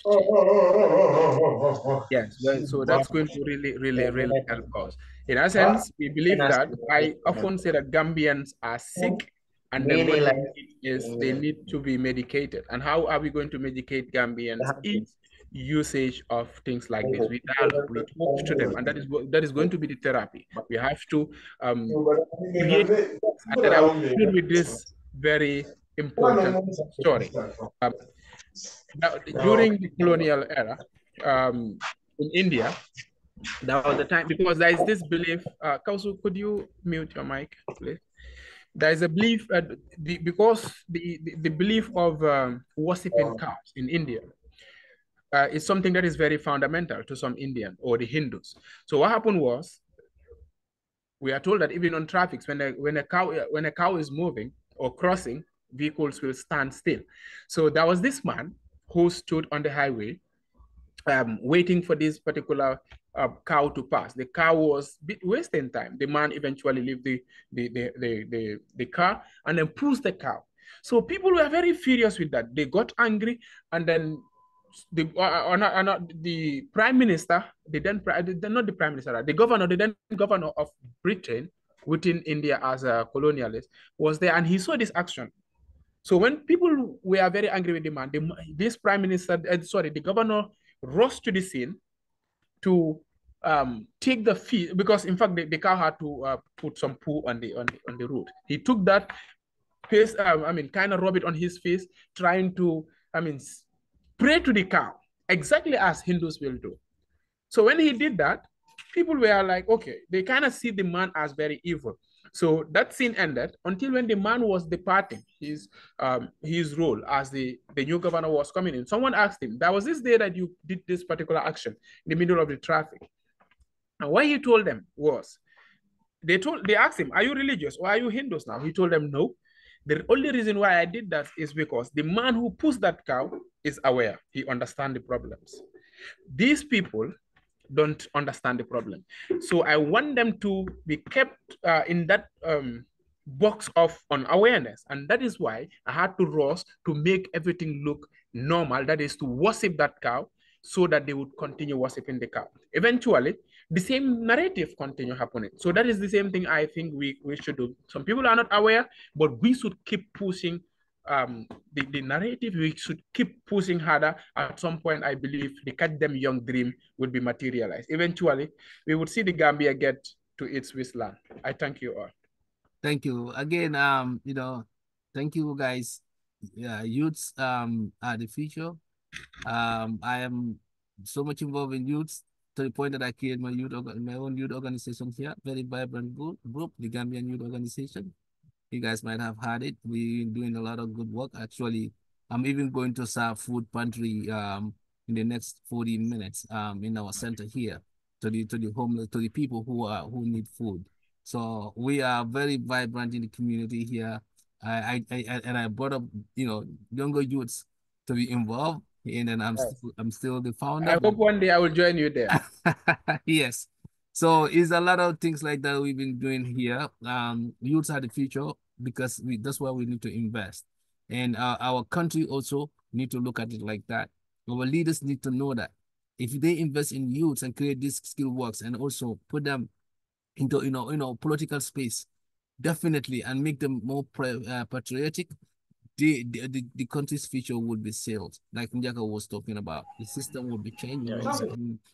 change. Yes, so that's going to really help us. In a sense, we believe that I often say that Gambians are sick, and then what they need is they need to be medicated. And how are we going to medicate Gambians? Is usage of things like this. We dialogue, we talk to them, and that is going to be the therapy. We have to create, and then I will conclude with this very important story. Now, during the colonial era, in India, that was the time, because there is this belief. Kausu, could you mute your mic, please? There is a belief, because the belief of worshipping cows in India is something that is very fundamental to some Indian or the Hindus. So what happened was, we are told that even on traffic, when a cow is moving or crossing, vehicles will stand still. So there was this man who stood on the highway, waiting for this particular cow to pass. The car was wasting time. The man eventually left the car and then pushed the cow. So people were very furious with that. They got angry, and then the prime minister, not the prime minister, the then governor of Britain within India as a colonialist was there, and he saw this action. So when people were very angry with the man, this prime minister, the governor rushed to the scene to take the feed, because in fact the cow had to put some poo on the road. He took that face, kind of rub it on his face, trying to, pray to the cow, exactly as Hindus will do. So when he did that, people were like, okay, they kind of see the man as very evil. So that scene ended until when the man was departing his role as the new governor was coming in. Someone asked him, there was this day that you did this particular action in the middle of the traffic. And what he told them was, they asked him, are you religious or are you Hindus now? He told them, no. The only reason why I did that is because the man who pushed that cow is aware. He understands the problems. These people don't understand the problem. So I want them to be kept in that box of unawareness. And that is why I had to rush to make everything look normal. That is to worship that cow so that they would continue worshiping the cow. Eventually, the same narrative continue happening. So that is the same thing I think we should do. Some people are not aware, but we should keep pushing the narrative. We should keep pushing harder. At some point, I believe the Catch Them Young dream will be materialized. Eventually, we would see the Gambia get to its wasteland. I thank you all.
Thank you again. Thank you guys. Youths are the future. I am so much involved in youths to the point that I created my own youth organization here. Very vibrant group, the Gambian Youth Organization. You guys might have heard it. We're doing a lot of good work. Actually, I'm even going to serve food pantry in the next 40 minutes in our center here to the homeless, to the people who need food. So we are very vibrant in the community here. I brought up younger youths to be involved, and then I'm still the founder.
I hope one day I will join you there.
Yes. So it's a lot of things like that we've been doing here. Youths are the future because that's why we need to invest. And our country also need to look at it like that. Our leaders need to know that if they invest in youths and create these skill works and also put them into political space, definitely, and make them more patriotic, the country's future would be sailed, like Njaka was talking about. The system will be changed,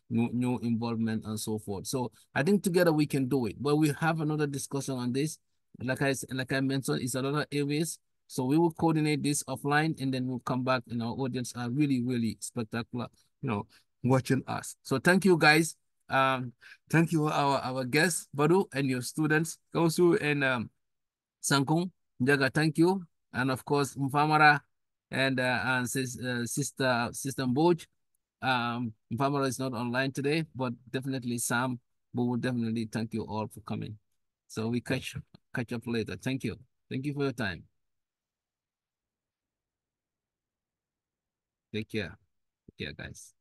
new involvement and so forth. So I think together we can do it. But we have another discussion on this. Like I mentioned, it's another areas. So we will coordinate this offline, and then we'll come back, and our audience are really, really spectacular, watching us. So thank you guys. Thank you our guests, Badu, and your students, Kausu and Sankung. Njaga, thank you. And of course, Famara and Sister Mboj. Famara is not online today, but definitely Sam. But we'll definitely thank you all for coming. So we catch up later. Thank you. Thank you for your time. Take care. Take care, guys.